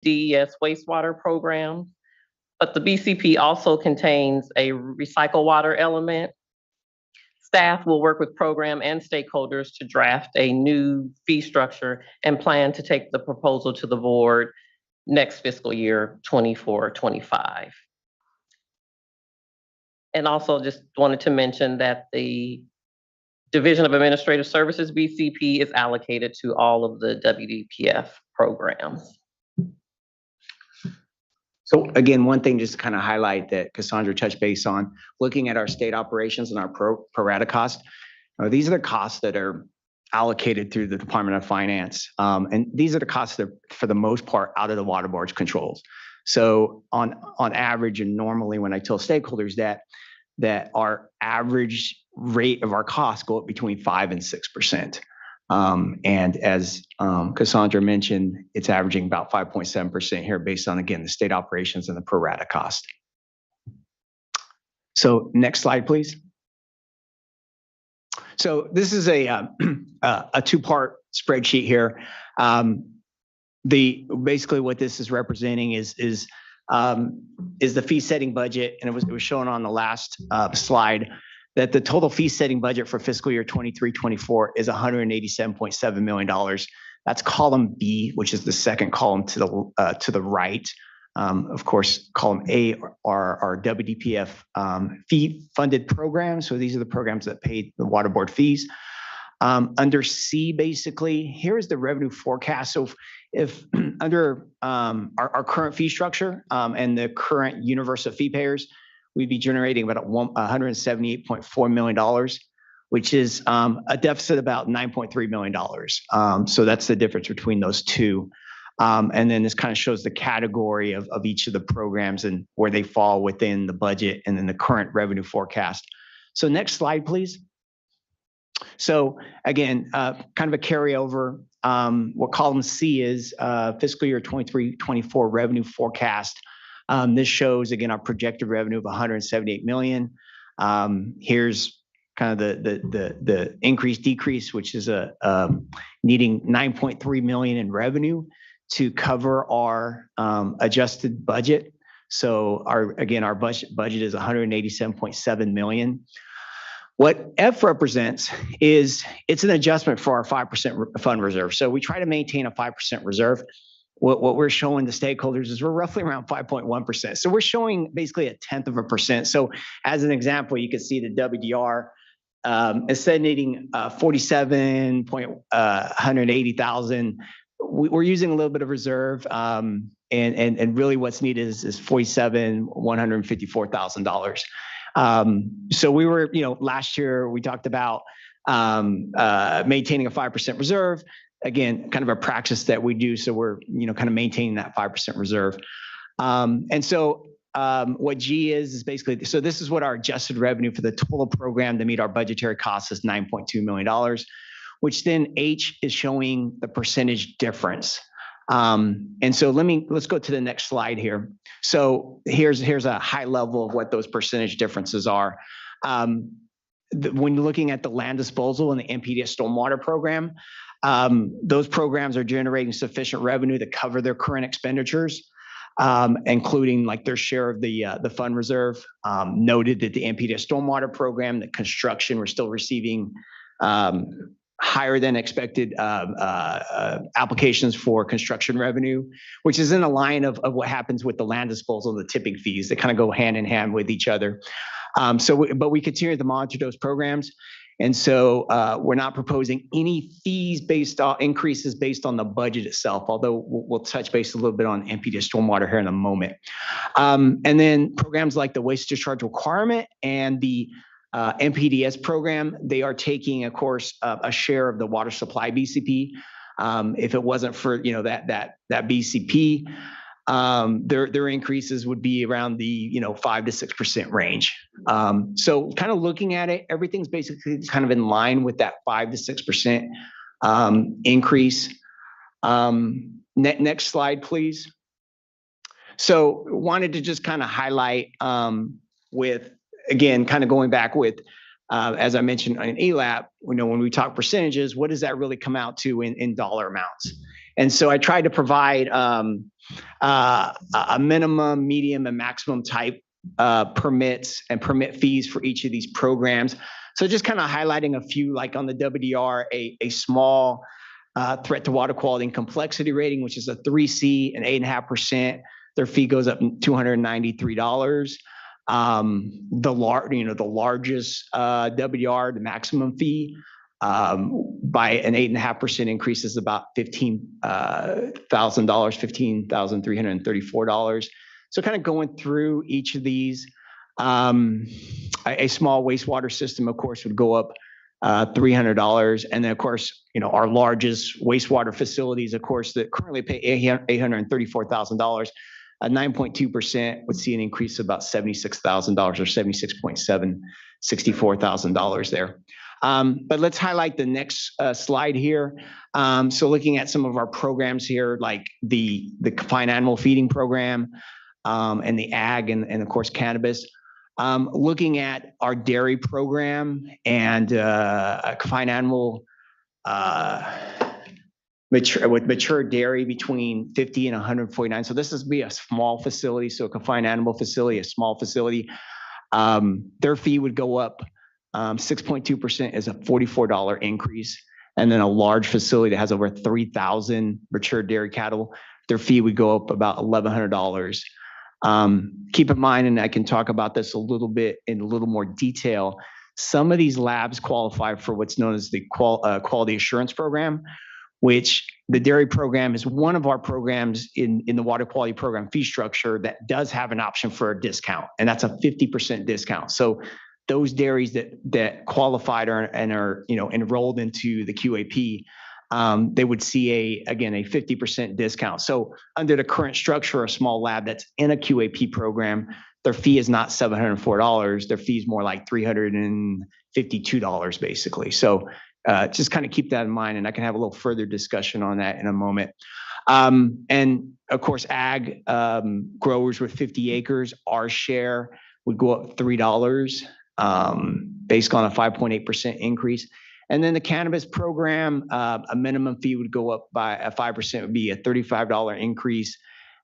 DES wastewater programs, but the BCP also contains a recycle water element. Staff will work with program and stakeholders to draft a new fee structure and plan to take the proposal to the board next fiscal year, 24-25. And also just wanted to mention that the Division of Administrative Services, BCP, is allocated to all of the WDPF programs. So again, one thing just to kind of highlight that Cassandra touched base on, looking at our state operations and our pro rata cost, these are the costs that are allocated through the Department of Finance. And these are the costs that, for the most part, out of the water board's controls. So on average, and normally when I tell stakeholders that our average rate of our costs go up between 5 and 6%. And as Cassandra mentioned, it's averaging about 5.7% here based on, again, the state operations and the pro rata cost. So next slide, please. So this is a two-part spreadsheet here. Basically what this is representing is the fee setting budget, and it was shown on the last slide that the total fee setting budget for fiscal year 23-24 is $187.7 million. That's column B, which is the second column to the right. Of course, column A are our WDPF fee-funded programs. So these are the programs that pay the water board fees. Under C, basically, here is the revenue forecast. So if under our current fee structure and the current universe of fee payers, we'd be generating about $178.4 million, which is a deficit about $9.3 million. So that's the difference between those two. And then this kind of shows the category of each of the programs and where they fall within the budget and then the current revenue forecast. So next slide, please. So again, kind of a carryover. What column C is fiscal year 23-24 revenue forecast. This shows, again, our projected revenue of $178 million. Here's kind of the increase decrease, which is needing $9.3 million in revenue to cover our adjusted budget. So our budget is $187.7 million. What F represents is it's an adjustment for our 5% fund reserve. So we try to maintain a 5% reserve. What we're showing the stakeholders is we're roughly around 5.1%. So we're showing basically 1/10%. So as an example, you can see the WDR instead of needing 47,180,000, we're using a little bit of reserve, and really what's needed is $47,154,000. So we were, last year we talked about maintaining a 5% reserve. Again, kind of a practice that we do. So we're, kind of maintaining that 5% reserve. And so what G is basically, so this is what our adjusted revenue for the total program to meet our budgetary costs is $9.2 million, which then H is showing the percentage difference. And so let's go to the next slide here. So here's a high level of what those percentage differences are. When you're looking at the land disposal and the MPDS stormwater program, those programs are generating sufficient revenue to cover their current expenditures, including like their share of the fund reserve. Noted that the MPDS stormwater program, the construction, we're still receiving higher than expected applications for construction revenue, which is in a line of what happens with the land disposal and the tipping fees. They kind of go hand in hand with each other. But we continue to monitor those programs. And so we're not proposing any fees increases based on the budget itself, although we'll touch base a little bit on MPDS stormwater here in a moment. And then programs like the waste discharge requirement and the MPDS program, they are taking, of course, a share of the water supply BCP. If it wasn't for that BCP, their increases would be around the 5 to 6% range. So kind of looking at it, everything's basically kind of in line with that 5 to 6% increase. Next slide, please. So wanted to just kind of highlight with, again, kind of going back with, as I mentioned in ELAP, when we talk percentages, what does that really come out to in dollar amounts? And so I tried to provide a minimum, medium, and maximum type permits and permit fees for each of these programs. So just kind of highlighting a few, like on the WDR, a small threat to water quality and complexity rating, which is a 3C and 8.5%. Their fee goes up $293. The largest WDR, the maximum fee by an 8.5% increase is about $15,000, $15,334. So kind of going through each of these, a small wastewater system, of course, would go up $300. And then, of course, our largest wastewater facilities, of course, that currently pay $834,000, 9.2% would see an increase of about $76,000 or 76.7, $64,000 there. But let's highlight the next slide here. So looking at some of our programs here, like the confined animal feeding program and the ag and of course cannabis. Looking at our dairy program and confined animal mature dairy between 50 and 149. So this is be a small facility, so a confined animal facility, a small facility. Their fee would go up 6.2% is a $44 increase. And then a large facility that has over 3,000 mature dairy cattle, their fee would go up about $1,100. Keep in mind, and I can talk about this a little bit in a little more detail, some of these labs qualify for what's known as the quality assurance program, which the dairy program is one of our programs in the water quality program fee structure that does have an option for a discount, and that's a 50% discount. So those dairies that qualified and are enrolled into the QAP, they would see a 50% discount. So under the current structure, a small lab that's in a QAP program, their fee is not $704. Their fee is more like $352 basically. So just kind of keep that in mind, and I can have a little further discussion on that in a moment. And of course, ag growers with 50 acres, our share would go up $3 based on a 5.8% increase. And then the cannabis program, a minimum fee would go up by a 5%, would be a $35 increase.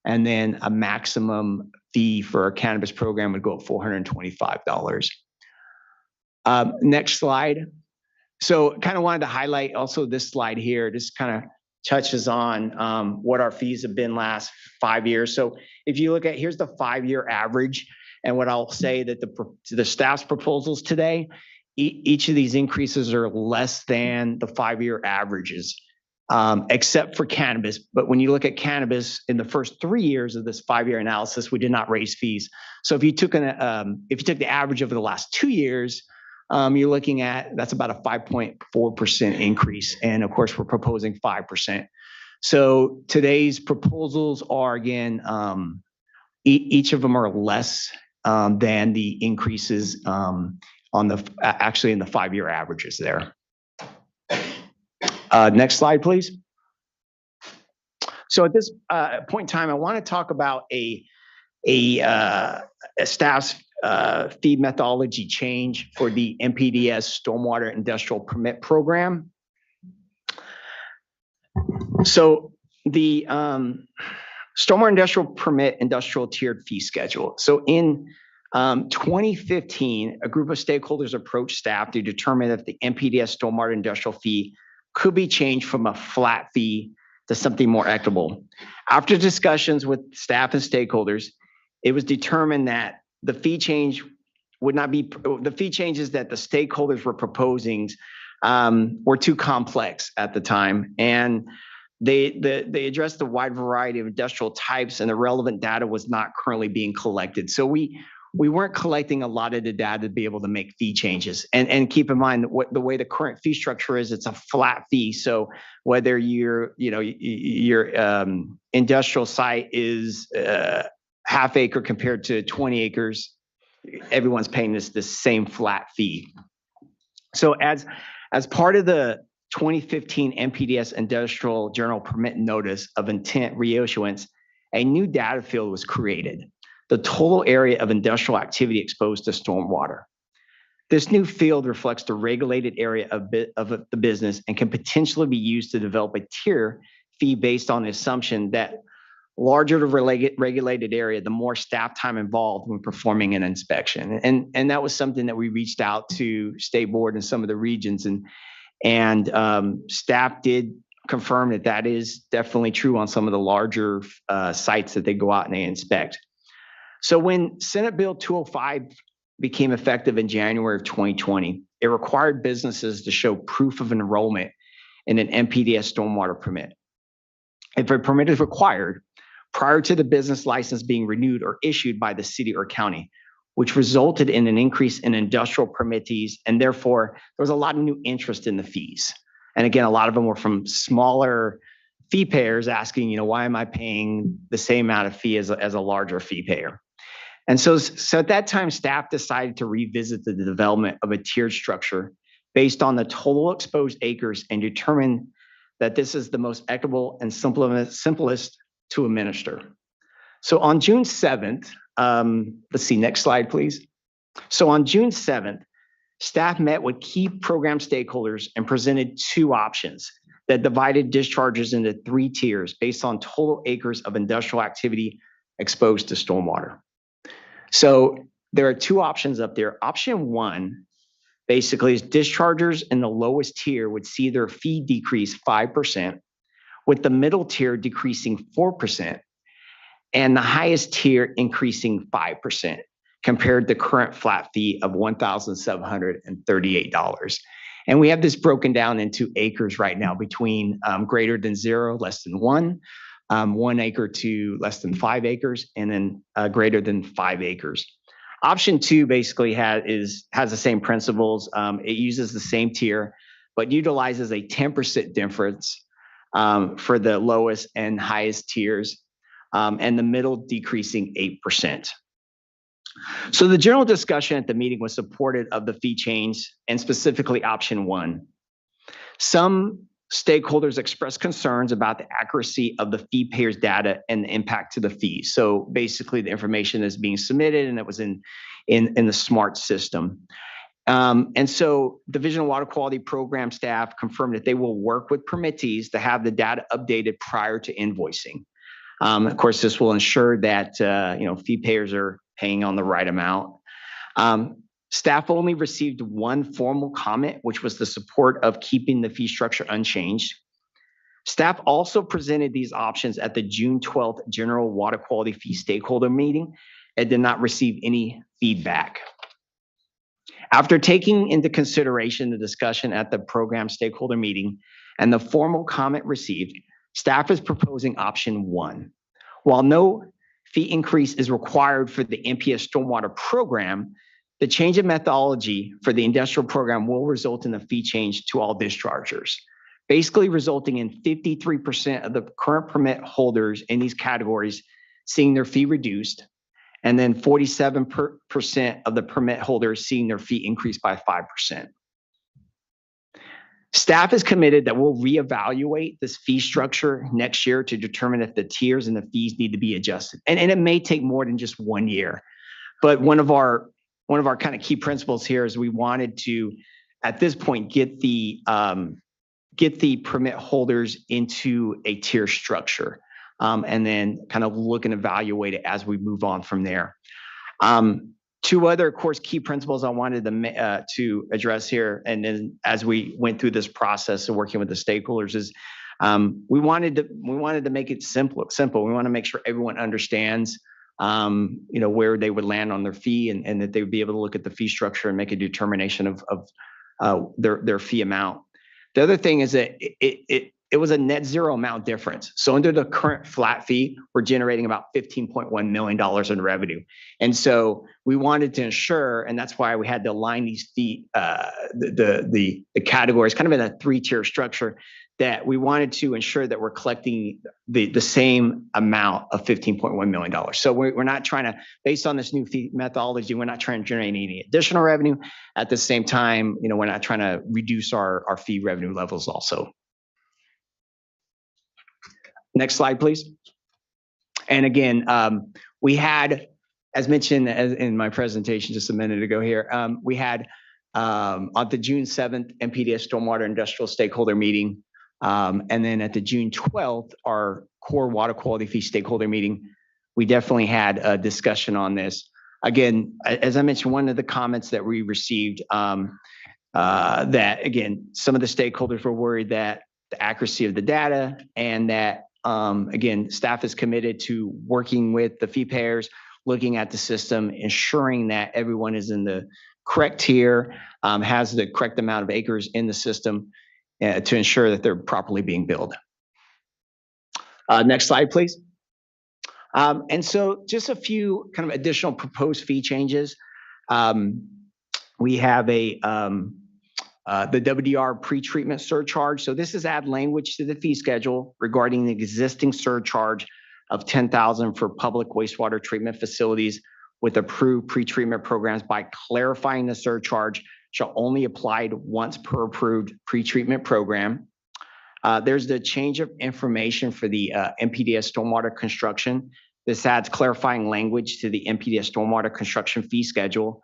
And then a maximum fee for a cannabis program would go up $425. Next slide. So kind of wanted to highlight also this slide here. This kind of touches on what our fees have been last 5 years. So if you look at, here's the 5-year average. And what I'll say that the staff's proposals today, each of these increases are less than the 5-year averages, except for cannabis. But when you look at cannabis in the first 3 years of this 5-year analysis, we did not raise fees. So if you took the average over the last 2 years, you're looking at, that's about a 5.4% increase. And of course, we're proposing 5%. So today's proposals are, again, each of them are less than the increases actually in the 5-year averages there. Next slide, please. So at this point in time, I want to talk about a staff's fee methodology change for the NPDES Stormwater Industrial Permit Program. So the Stormwater Industrial Permit Industrial Tiered Fee Schedule. So in 2015, a group of stakeholders approached staff to determine if the NPDES Stormwater Industrial Fee could be changed from a flat fee to something more equitable. After discussions with staff and stakeholders, it was determined that the fee change would not be, the fee changes that the stakeholders were proposing were too complex at the time. And they addressed a wide variety of industrial types, and the relevant data was not currently being collected. So we weren't collecting a lot of the data to be able to make fee changes. And keep in mind the way the current fee structure is, it's a flat fee. So whether your industrial site is half acre compared to 20 acres, everyone's paying the same flat fee. So as part of the 2015 NPDES Industrial General Permit Notice of Intent Reissuance, a new data field was created: the total area of industrial activity exposed to stormwater. This new field reflects the regulated area of the business and can potentially be used to develop a tier fee based on the assumption that larger the regulated area, the more staff time involved when performing an inspection. And that was something that we reached out to State Board and some of the regions, and staff did confirm that that is definitely true on some of the larger sites that they go out and they inspect. So when Senate Bill 205 became effective in January of 2020, it required businesses to show proof of enrollment in an NPDES stormwater permit. If a permit is required prior to the business license being renewed or issued by the city or county, which resulted in an increase in industrial permittees, and therefore there was a lot of new interest in the fees. And again, a lot of them were from smaller fee payers asking, why am I paying the same amount of fee as a larger fee payer? And so at that time, staff decided to revisit the development of a tiered structure based on the total exposed acres and determine that this is the most equitable and simplest to administer. So on June 7th, let's see, next slide, please. So on June 7th, staff met with key program stakeholders and presented two options that divided discharges into 3 tiers based on total acres of industrial activity exposed to stormwater. So there are 2 options up there. Option 1 basically is dischargers in the lowest tier would see their fee decrease 5%, with the middle tier decreasing 4%, and the highest tier increasing 5% compared to current flat fee of $1,738. And we have this broken down into acres right now between greater than 0, less than 1, 1 acre to less than 5 acres, and then greater than 5 acres. Option 2 basically has the same principles. It uses the same tier, but utilizes a 10% difference for the lowest and highest tiers, and the middle decreasing 8%. So the general discussion at the meeting was supportive of the fee change, and specifically option 1. Some stakeholders expressed concerns about the accuracy of the fee payers' data and the impact to the fees. So basically the information is being submitted and it was in the SMART system. And so Division of Water Quality program staff confirmed that they will work with permittees to have the data updated prior to invoicing. Of course, this will ensure that fee payers are paying on the right amount. Staff only received 1 formal comment, which was the support of keeping the fee structure unchanged. Staff also presented these options at the June 12th General Water Quality Fee Stakeholder Meeting and did not receive any feedback. After taking into consideration the discussion at the program stakeholder meeting and the formal comment received, staff is proposing option 1. While no fee increase is required for the NPS stormwater program, the change in methodology for the industrial program will result in a fee change to all dischargers, basically resulting in 53% of the current permit holders in these categories seeing their fee reduced, and then 47% of the permit holders seeing their fee increase by 5%. Staff is committed that we'll reevaluate this fee structure next year to determine if the tiers and the fees need to be adjusted. And it may take more than just 1 year. But one of our kind of key principles here is we wanted to, at this point, get the permit holders into a tier structure, and then kind of look and evaluate it as we move on from there. 2 other, of course, key principles I wanted to address here, and then as we went through this process of working with the stakeholders, is we wanted to make it simple. We want to make sure everyone understands where they would land on their fee, and that they would be able to look at the fee structure and make a determination of their fee amount. The other thing is that it was a net zero amount difference. So under the current flat fee, we're generating about $15.1 million in revenue. And so we wanted to ensure, and that's why we had to align these fee, the categories kind of in a 3-tier structure, that we wanted to ensure that we're collecting the same amount of $15.1 million. So we're not trying to, based on this new fee methodology, we're not trying to generate any additional revenue. At the same time, we're not trying to reduce our fee revenue levels also. Next slide, please. And again, we had, as mentioned in my presentation just a minute ago here, we had on the June 7th NPDES Stormwater Industrial Stakeholder Meeting, And then at the June 12th, our core water quality fee stakeholder meeting, we definitely had a discussion on this. Again, as I mentioned, one of the comments that we received, that again, some of the stakeholders were worried that the accuracy of the data and that, again, staff is committed to working with the fee payers, looking at the system, ensuring that everyone is in the correct tier, has the correct amount of acres in the system to ensure that they're properly being billed. Next slide, please. And so just a few kind of additional proposed fee changes. We have the WDR pretreatment surcharge. So this is add language to the fee schedule regarding the existing surcharge of $10,000 for public wastewater treatment facilities with approved pretreatment programs by clarifying the surcharge shall only apply once per approved pretreatment program. There's the change of information for the MPDS stormwater construction. This adds clarifying language to the MPDS stormwater construction fee schedule,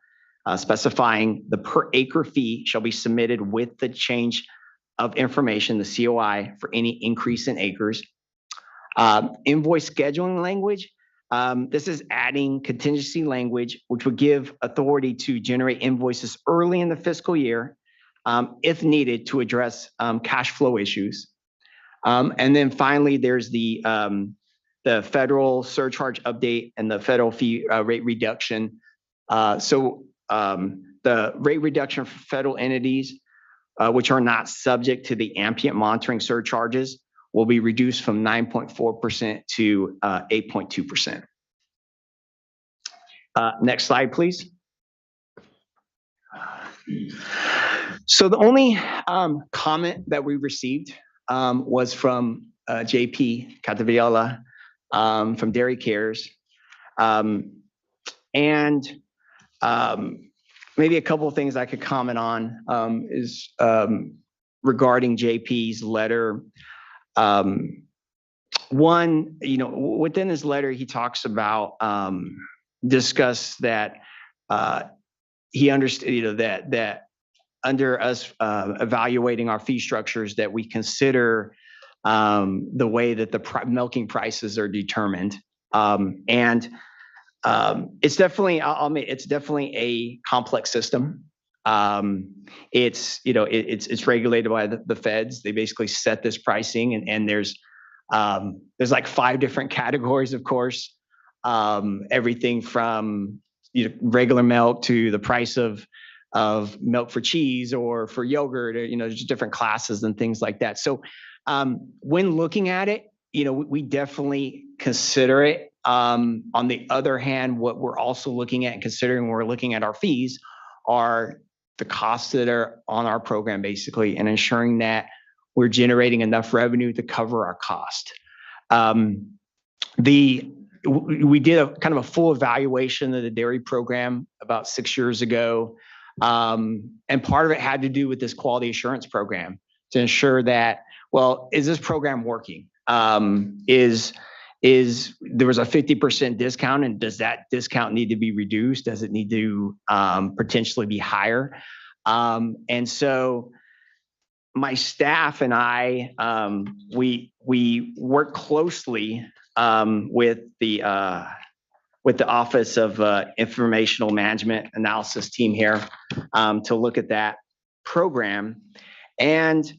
specifying the per acre fee shall be submitted with the change of information, the COI, for any increase in acres. Invoice scheduling language. This is adding contingency language, which would give authority to generate invoices early in the fiscal year, if needed, to address cash flow issues. And then finally, there's the federal surcharge update and the federal fee rate reduction. The rate reduction for federal entities, which are not subject to the ambient monitoring surcharges, will be reduced from 9.4% to 8.2%. Next slide, please. So the only comment that we received was from JP Cataviola from Dairy Cares. Maybe a couple of things I could comment on is regarding JP's letter. One, within his letter, he talks about discuss that he understood, that under us evaluating our fee structures, that we consider the way that the milking prices are determined. It's definitely, I'll admit, it's definitely a complex system. It's regulated by the feds. They basically set this pricing, and there's like 5 different categories, of course. Everything from regular milk to the price of milk for cheese or for yogurt, or, just different classes and things like that. So when looking at it, we definitely consider it. On the other hand, what we're also looking at and considering when we're looking at our fees are the costs that are on our program, basically, and ensuring that we're generating enough revenue to cover our cost. We did a kind of a full evaluation of the dairy program about 6 years ago. And part of it had to do with this quality assurance program to ensure that, well, is this program working? There was a 50% discount, and does that discount need to be reduced? Does it need to potentially be higher? And so my staff and I, we work closely with the Office of Informational Management Analysis team here to look at that program. And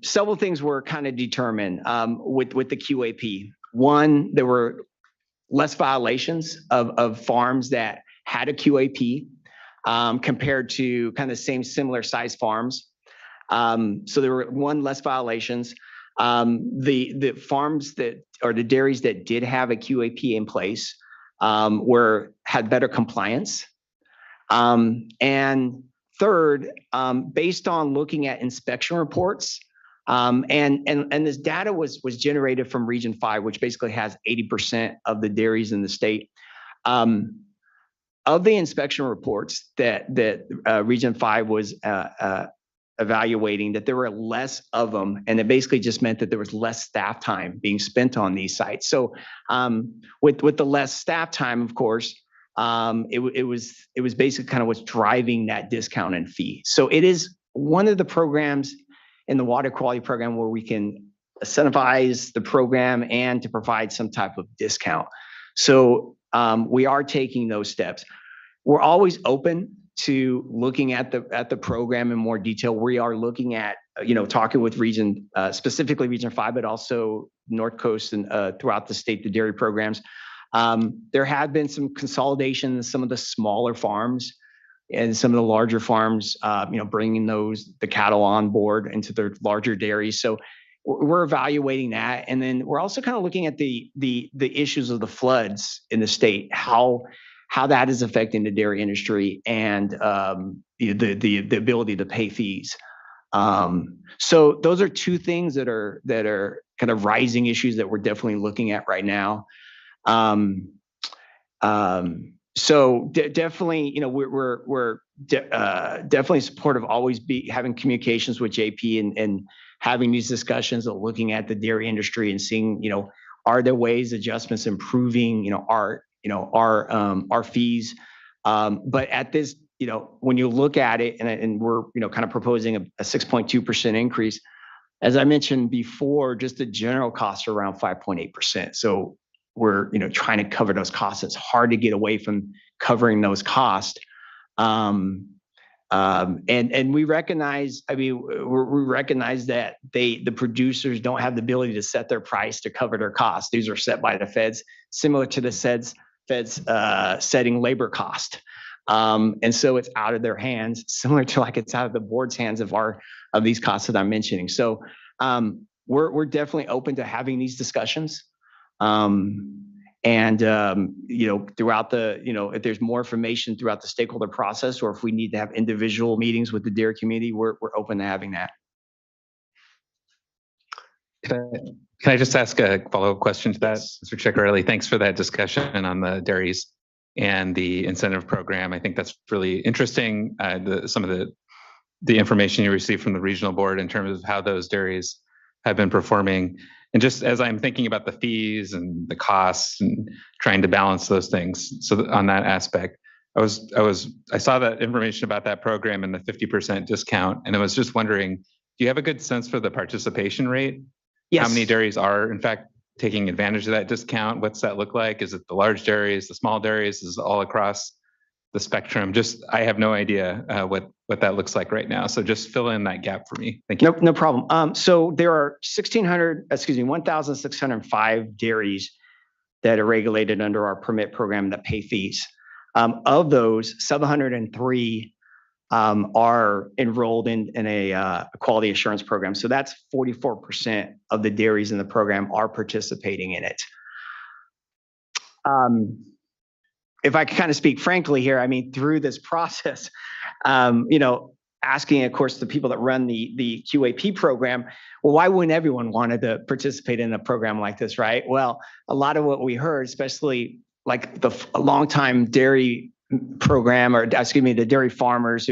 several things were kind of determined with the QAP. One, there were less violations of farms that had a QAP compared to kind of similar size farms. So there were less violations. The farms or the dairies that did have a QAP in place had better compliance. And third, based on looking at inspection reports, and this data was generated from Region 5, which basically has 80% of the dairies in the state. Of the inspection reports that Region 5 was evaluating, that there were less of them, and it basically just meant that there was less staff time being spent on these sites. So with the less staff time, of course, it was basically kind of what's driving that discount and fee. So it is one of the programs in the water quality program where we can incentivize the program and to provide some type of discount. So we are taking those steps. We're always open to looking at the program in more detail. We are looking at, talking with specifically Region 5, but also North Coast and throughout the state, the dairy programs. There have been some consolidation in some of the smaller farms and some of the larger farms, bringing the cattle on board into their larger dairies. So we're evaluating that. And then we're also kind of looking at the issues of the floods in the state, how that is affecting the dairy industry and the ability to pay fees. So those are two things that are kind of rising issues that we're definitely looking at right now. So definitely, we're definitely supportive, always having communications with JP and having these discussions of looking at the dairy industry and seeing, are there ways, adjustments, improving, our fees. But at this, when you look at it and we're, kind of proposing a 6.2% increase, as I mentioned before, just the general costs are around 5.8%. So we're, trying to cover those costs. It's hard to get away from covering those costs. And we recognize, we recognize that the producers don't have the ability to set their price to cover their costs. These are set by the feds, similar to the feds setting labor cost. And so it's out of their hands, similar to like it's out of the board's hands of these costs that I'm mentioning. So we're definitely open to having these discussions. Throughout if there's more information throughout the stakeholder process, or if we need to have individual meetings with the dairy community, we're open to having that. Can I just ask a follow-up question to that, Mr. Ciccarelli? Thanks for that discussion on the dairies and the incentive program. I think that's really interesting. Some of the information you received from the regional board in terms of how those dairies have been performing. And just as I'm thinking about the fees and the costs and trying to balance those things, so on that aspect, I saw that information about that program and the 50% discount, and I was just wondering, do you have a good sense for the participation rate? Yes. How many dairies are in fact taking advantage of that discount? What's that look like? Is it the large dairies, the small dairies? Is it all across the spectrum? I have no idea what that looks like right now. So just fill in that gap for me. Thank you. No problem. So there are 1,605 dairies that are regulated under our permit program that pay fees. Of those, 703 are enrolled in a quality assurance program. So that's 44% of the dairies in the program are participating in it. If I can kind of speak frankly here, I mean, through this process, asking, of course, the people that run the QAP program, well, why wouldn't everyone want to participate in a program like this, right? Well, a lot of what we heard, especially like a longtime dairy program, or the dairy farmers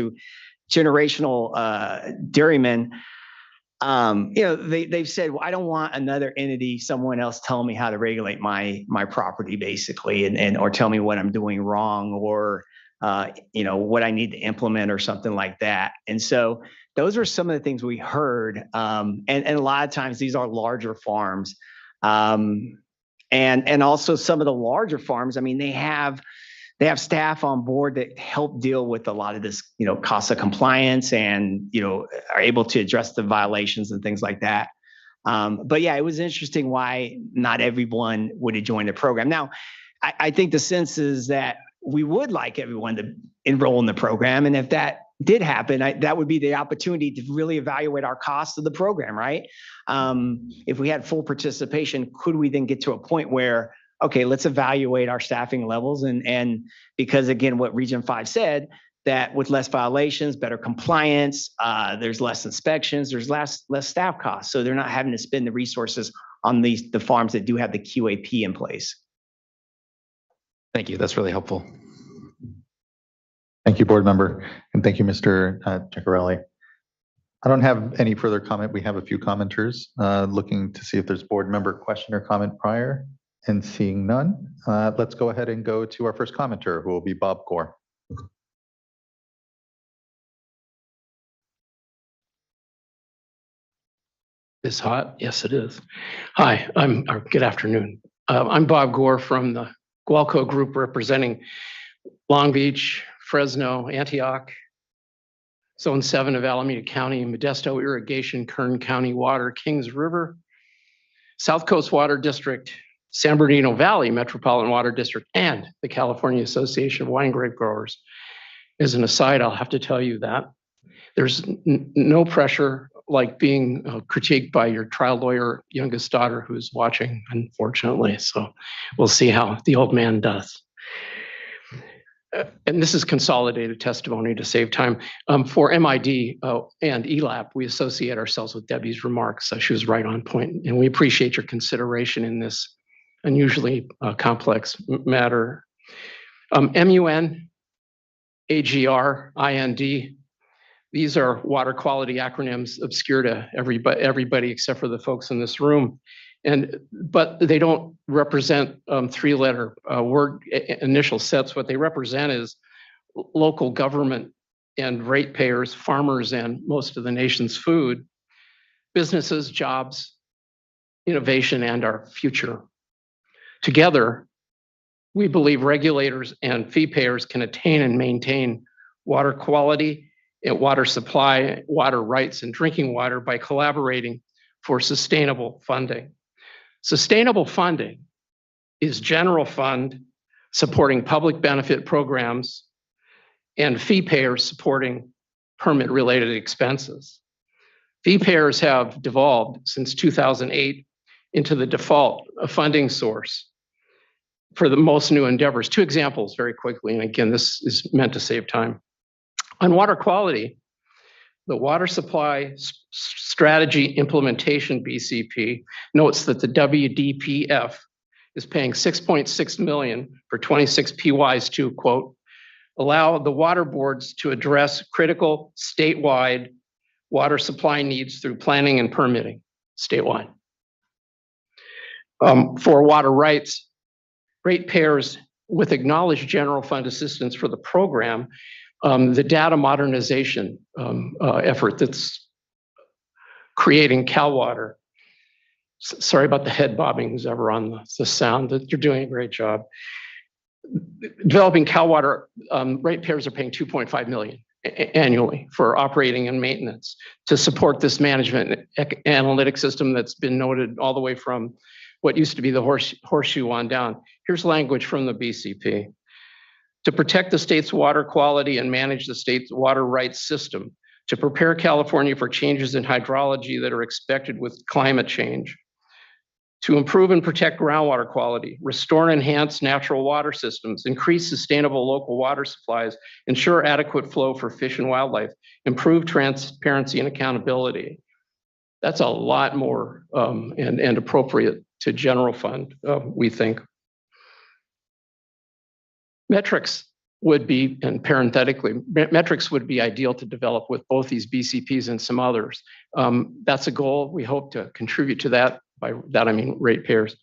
generational dairymen, they've said, well, I don't want another entity, someone else telling me how to regulate my property, basically, or tell me what I'm doing wrong, or what I need to implement or something like that. And so those are some of the things we heard. And a lot of times these are larger farms. And also some of the larger farms, I mean, they have staff on board that help deal with a lot of this, cost of compliance and, are able to address the violations and things like that. But yeah, it was interesting why not everyone would have joined the program. Now, I think the sense is that we would like everyone to enroll in the program. And if that did happen, that would be the opportunity to really evaluate our costs of the program, right? If we had full participation, could we then get to a point where, okay, let's evaluate our staffing levels, and because again, what Region 5 said, that with less violations, better compliance, there's less inspections, there's less staff costs. So they're not having to spend the resources on the farms that do have the QAP in place. Thank you. That's really helpful. Thank you, board member. And thank you, Mr. Ciccarelli. I don't have any further comment. We have a few commenters looking to see if there's board member question or comment prior, and seeing none. Let's go ahead and go to our first commenter, who will be Bob Gore. Is hot? Yes, it is. Hi, or good afternoon. I'm Bob Gore from the Gualco Group representing Long Beach, Fresno, Antioch, Zone 7 of Alameda County, Modesto Irrigation, Kern County Water, Kings River, South Coast Water District, San Bernardino Valley Metropolitan Water District, and the California Association of Wine Grape Growers. As an aside, I'll have to tell you that there's no pressure like being critiqued by your trial lawyer youngest daughter who's watching, unfortunately. So we'll see how the old man does. And this is consolidated testimony to save time. For MID and ELAP, we associate ourselves with Debbie's remarks. She was right on point, and we appreciate your consideration in this unusually complex matter. MUN, AGR, IND, these are water quality acronyms obscure to everybody except for the folks in this room. But they don't represent three-letter word initial sets. What they represent is local government and ratepayers, farmers, and most of the nation's food, businesses, jobs, innovation, and our future. Together, we believe regulators and fee payers can attain and maintain water quality and water supply, water rights, and drinking water by collaborating for sustainable funding. Sustainable funding is general fund supporting public benefit programs and fee payers supporting permit-related expenses. Fee payers have devolved since 2008 into the default funding source for the most new endeavors. Two examples very quickly, and again, this is meant to save time. On water quality, the Water Supply Strategy Implementation BCP notes that the WDPF is paying $6.6 million for 26 PYs to, quote, allow the water boards to address critical statewide water supply needs through planning and permitting statewide. For water rights, ratepayers with acknowledged general fund assistance for the program, the data modernization effort that's creating CalWater. Sorry about the head bobbing who's ever on the sound. You're doing a great job. Developing CalWater, ratepayers are paying $2.5 million annually for operating and maintenance to support this management analytic system that's been noted all the way from what used to be the horseshoe on down. Here's language from the BCP. To protect the state's water quality and manage the state's water rights system, to prepare California for changes in hydrology that are expected with climate change, to improve and protect groundwater quality, restore and enhance natural water systems, increase sustainable local water supplies, ensure adequate flow for fish and wildlife, improve transparency and accountability. That's a lot more and appropriate to general fund, we think. Metrics would be, and parenthetically, metrics would be ideal to develop with both these BCPs and some others. That's a goal. We hope to contribute to that. By that, I mean ratepayers.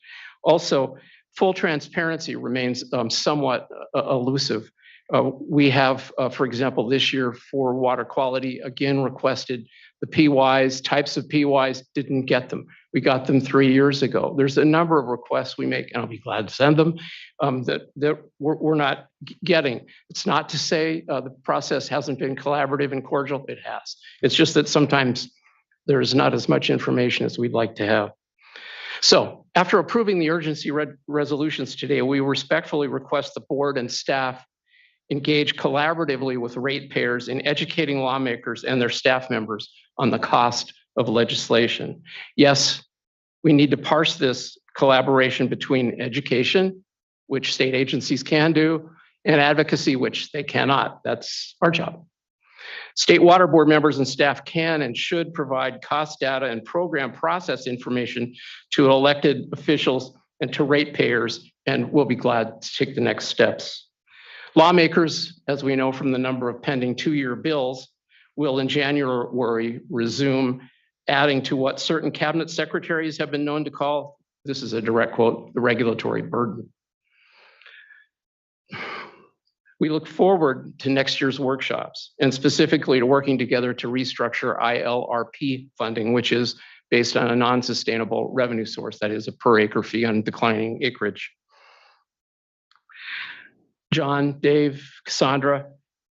Also, full transparency remains somewhat elusive. We have, for example, this year for water quality, again, requested the PYs, types of PYs, didn't get them. We got them 3 years ago. There's a number of requests we make, and I'll be glad to send them, that we're not getting. It's not to say the process hasn't been collaborative and cordial, it has. It's just that sometimes there's not as much information as we'd like to have. So after approving the urgency resolutions today, we respectfully request the board and staff engage collaboratively with ratepayers in educating lawmakers and their staff members on the cost of legislation. Yes, we need to parse this collaboration between education, which state agencies can do, and advocacy, which they cannot. That's our job. State water board members and staff can and should provide cost data and program process information to elected officials and to ratepayers, and we'll be glad to take the next steps. Lawmakers, as we know from the number of pending 2-year bills, will in January resume adding to what certain cabinet secretaries have been known to call, this is a direct quote, the regulatory burden. We look forward to next year's workshops and specifically to working together to restructure ILRP funding, which is based on a non-sustainable revenue source, that is a per acre fee on declining acreage. John, Dave, Cassandra,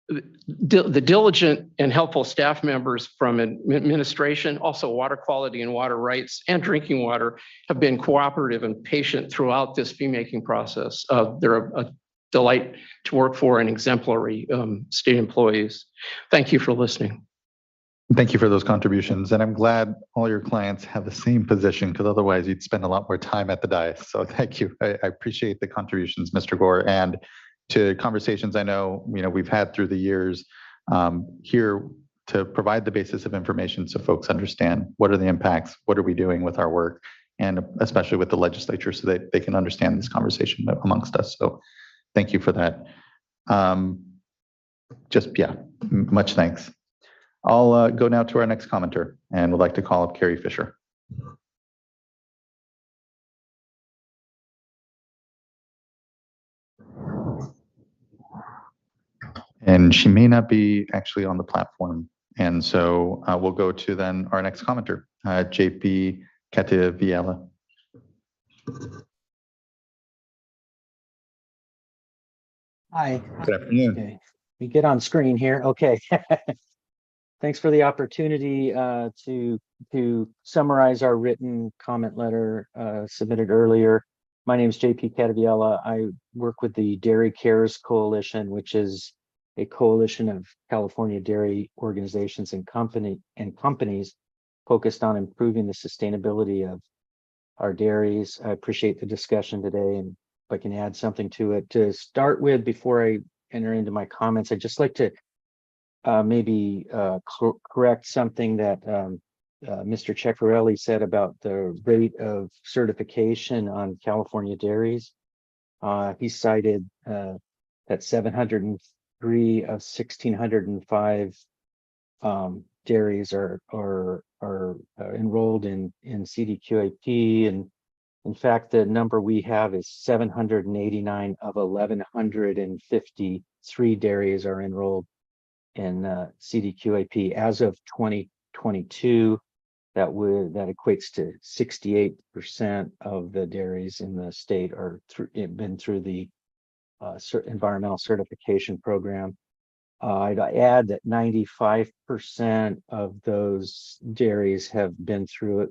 the diligent and helpful staff members from administration, also water quality and water rights and drinking water, have been cooperative and patient throughout this fee-making process. They're a delight to work for and exemplary state employees. Thank you for listening. Thank you for those contributions. And I'm glad all your clients have the same position, because otherwise you'd spend a lot more time at the dais. So thank you. I appreciate the contributions, Mr. Gore, and to conversations I know we've had through the years here to provide the basis of information so folks understand what are the impacts, what are we doing with our work, and especially with the legislature so that they can understand this conversation amongst us. So thank you for that. Much thanks. I'll go now to our next commenter and would like to call up Carrie Fisher. And she may not be actually on the platform. And so we'll go to then our next commenter, JP Cataviella. Hi. Good afternoon. Okay. We get on screen here. Okay. Thanks for the opportunity to summarize our written comment letter submitted earlier. My name is JP Cataviella. I work with the Dairy Cares Coalition, which is a coalition of California dairy organizations and companies focused on improving the sustainability of our dairies. I appreciate the discussion today, and if I can add something to it. To start with, before I enter into my comments, I'd just like to maybe correct something that Mr. Ceccarelli said about the rate of certification on California dairies. He cited that 703 of 1,605 dairies are enrolled in CDQAP, and in fact, the number we have is 789 of 1,153 dairies are enrolled in CDQAP as of 2022. That equates to 68% of the dairies in the state are been through the environmental certification program. I'd add that 95% of those dairies have been through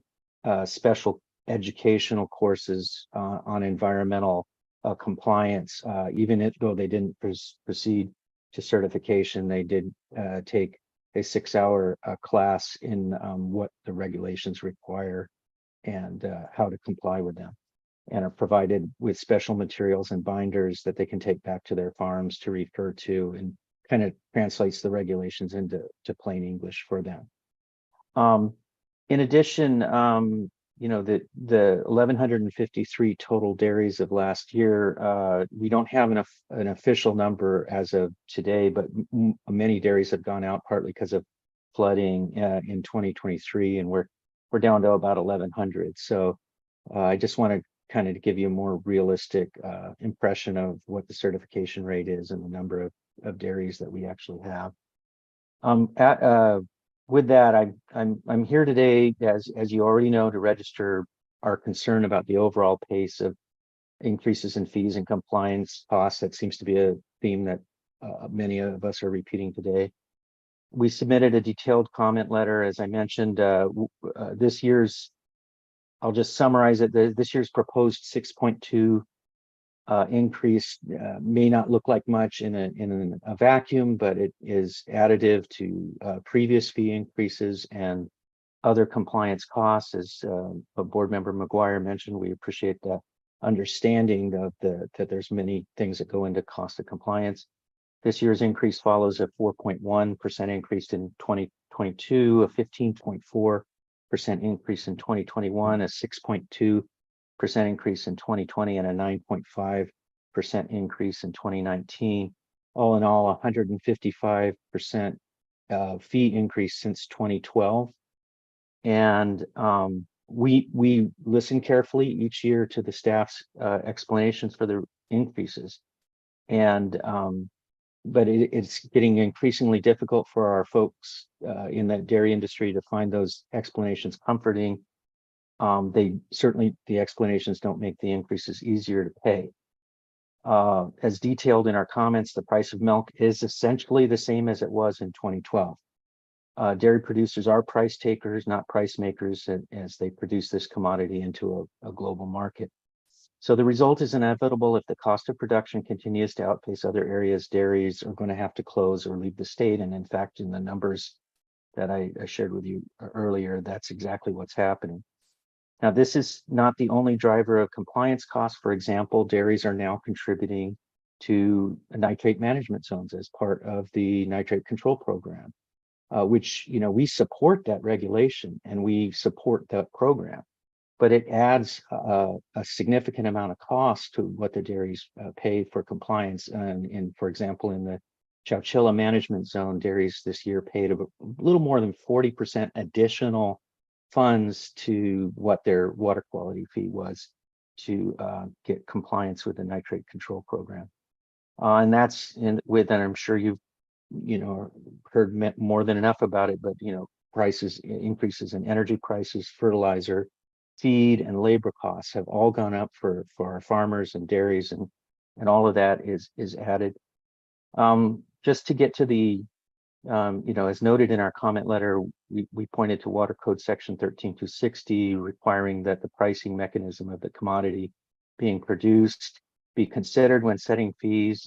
special educational courses on environmental compliance. Even though they didn't proceed to certification, they did take a 6-hour class in what the regulations require and how to comply with them, and are provided with special materials and binders that they can take back to their farms to refer to, and kind of translates the regulations into plain English for them. In addition, the 1,153 total dairies of last year, we don't have an official number as of today, but many dairies have gone out partly because of flooding in 2023, and we're down to about 1,100. So I just want to kind of give you a more realistic impression of what the certification rate is and the number of dairies that we actually have. With that, I'm here today, as you already know, to register our concern about the overall pace of increases in fees and compliance costs. That seems to be a theme that many of us are repeating today. We submitted a detailed comment letter, as I mentioned. This year's, I'll just summarize it. This year's proposed 6.2 increase may not look like much in a vacuum, but it is additive to previous fee increases and other compliance costs. As Board Member McGuire mentioned, we appreciate the understanding of that there's many things that go into cost of compliance. This year's increase follows a 4.1% increase in 2022, a 15.4% increase in 2021, a 6.2% increase in 2020, and a 9.5% increase in 2019. All in all, 155% fee increase since 2012. And we listen carefully each year to the staff's explanations for the increases. And but it's getting increasingly difficult for our folks in the dairy industry to find those explanations comforting The explanations don't make the increases easier to pay. As detailed in our comments, the price of milk is essentially the same as it was in 2012. Dairy producers are price takers, not price makers, as they produce this commodity into a global market. So the result is inevitable. If the cost of production continues to outpace other areas, dairies are going to have to close or leave the state. And in fact, in the numbers that I shared with you earlier, that's exactly what's happening. Now, this is not the only driver of compliance costs. For example, dairies are now contributing to nitrate management zones as part of the nitrate control program, which, we support that regulation and we support that program, but it adds a significant amount of cost to what the dairies pay for compliance. And for example, in the Chowchilla management zone, dairies this year paid a little more than 40% additional funds to what their water quality fee was to get compliance with the nitrate control program. And that's and I'm sure you've heard more than enough about it, but increases in energy prices, fertilizer, feed, and labor costs have all gone up for our farmers and dairies, and all of that is added. Just to get to the as noted in our comment letter, we pointed to Water Code Section 13260, requiring that the pricing mechanism of the commodity being produced be considered when setting fees.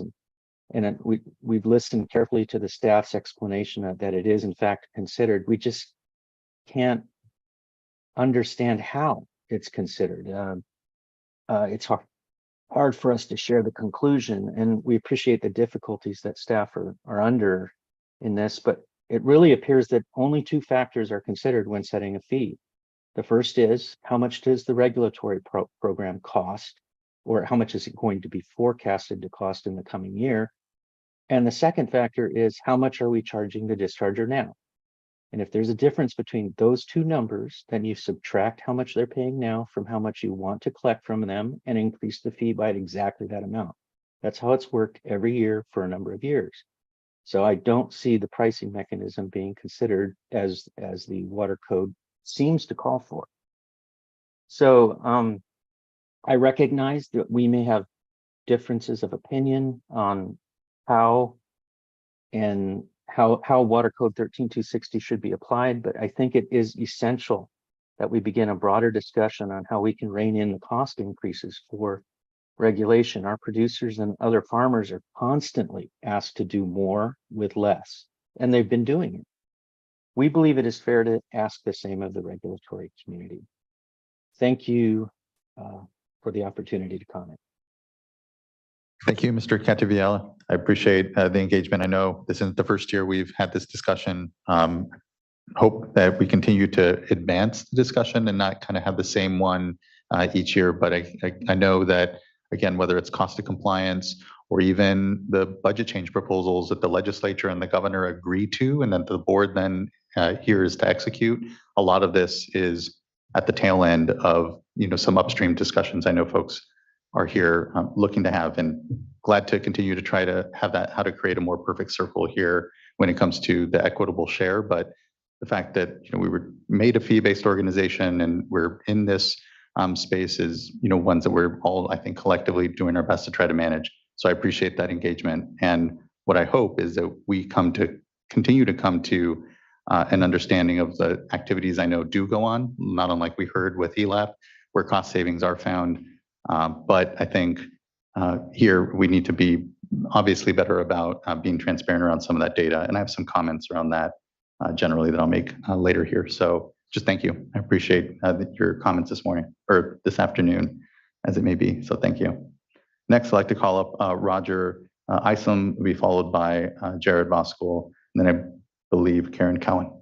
And we've listened carefully to the staff's explanation that it is in fact considered. We just can't understand how it's considered. It's hard for us to share the conclusion, and we appreciate the difficulties that staff are under in this, but it really appears that only two factors are considered when setting a fee. The first is, how much does the regulatory program cost, or how much is it going to be forecasted to cost in the coming year? And the second factor is, how much are we charging the discharger now? And if there's a difference between those two numbers, then you subtract how much they're paying now from how much you want to collect from them and increase the fee by exactly that amount. That's how it's worked every year for a number of years. So I don't see the pricing mechanism being considered as the water code seems to call for. So I recognize that we may have differences of opinion on how Water Code 13260 should be applied, but I think it is essential that we begin a broader discussion on how we can rein in the cost increases for regulation. Our producers and other farmers are constantly asked to do more with less, and they've been doing it. We believe it is fair to ask the same of the regulatory community. Thank you for the opportunity to comment. Thank you, Mr. Cataviella. I appreciate the engagement. I know this isn't the first year we've had this discussion. Hope that we continue to advance the discussion and not kind of have the same one each year. But I know that, again, whether it's cost of compliance or even the budget change proposals that the legislature and the governor agree to, and that the board then hears to execute, a lot of this is at the tail end of some upstream discussions I know folks are here looking to have, and glad to continue to try to have that, how to create a more perfect circle here when it comes to the equitable share. But the fact that we were made a fee-based organization and we're in this space is ones that we're all, I think, collectively doing our best to try to manage. So I appreciate that engagement, and what I hope is that we continue to come to an understanding of the activities I know do go on, not unlike we heard with ELAP, where cost savings are found. But I think here we need to be obviously better about being transparent around some of that data. And I have some comments around that generally that I'll make later here. So just thank you. I appreciate your comments this morning or this afternoon, as it may be. So thank you. Next, I'd like to call up Roger Isom, will be followed by Jared Voskuil, and then I believe Karen Cowan.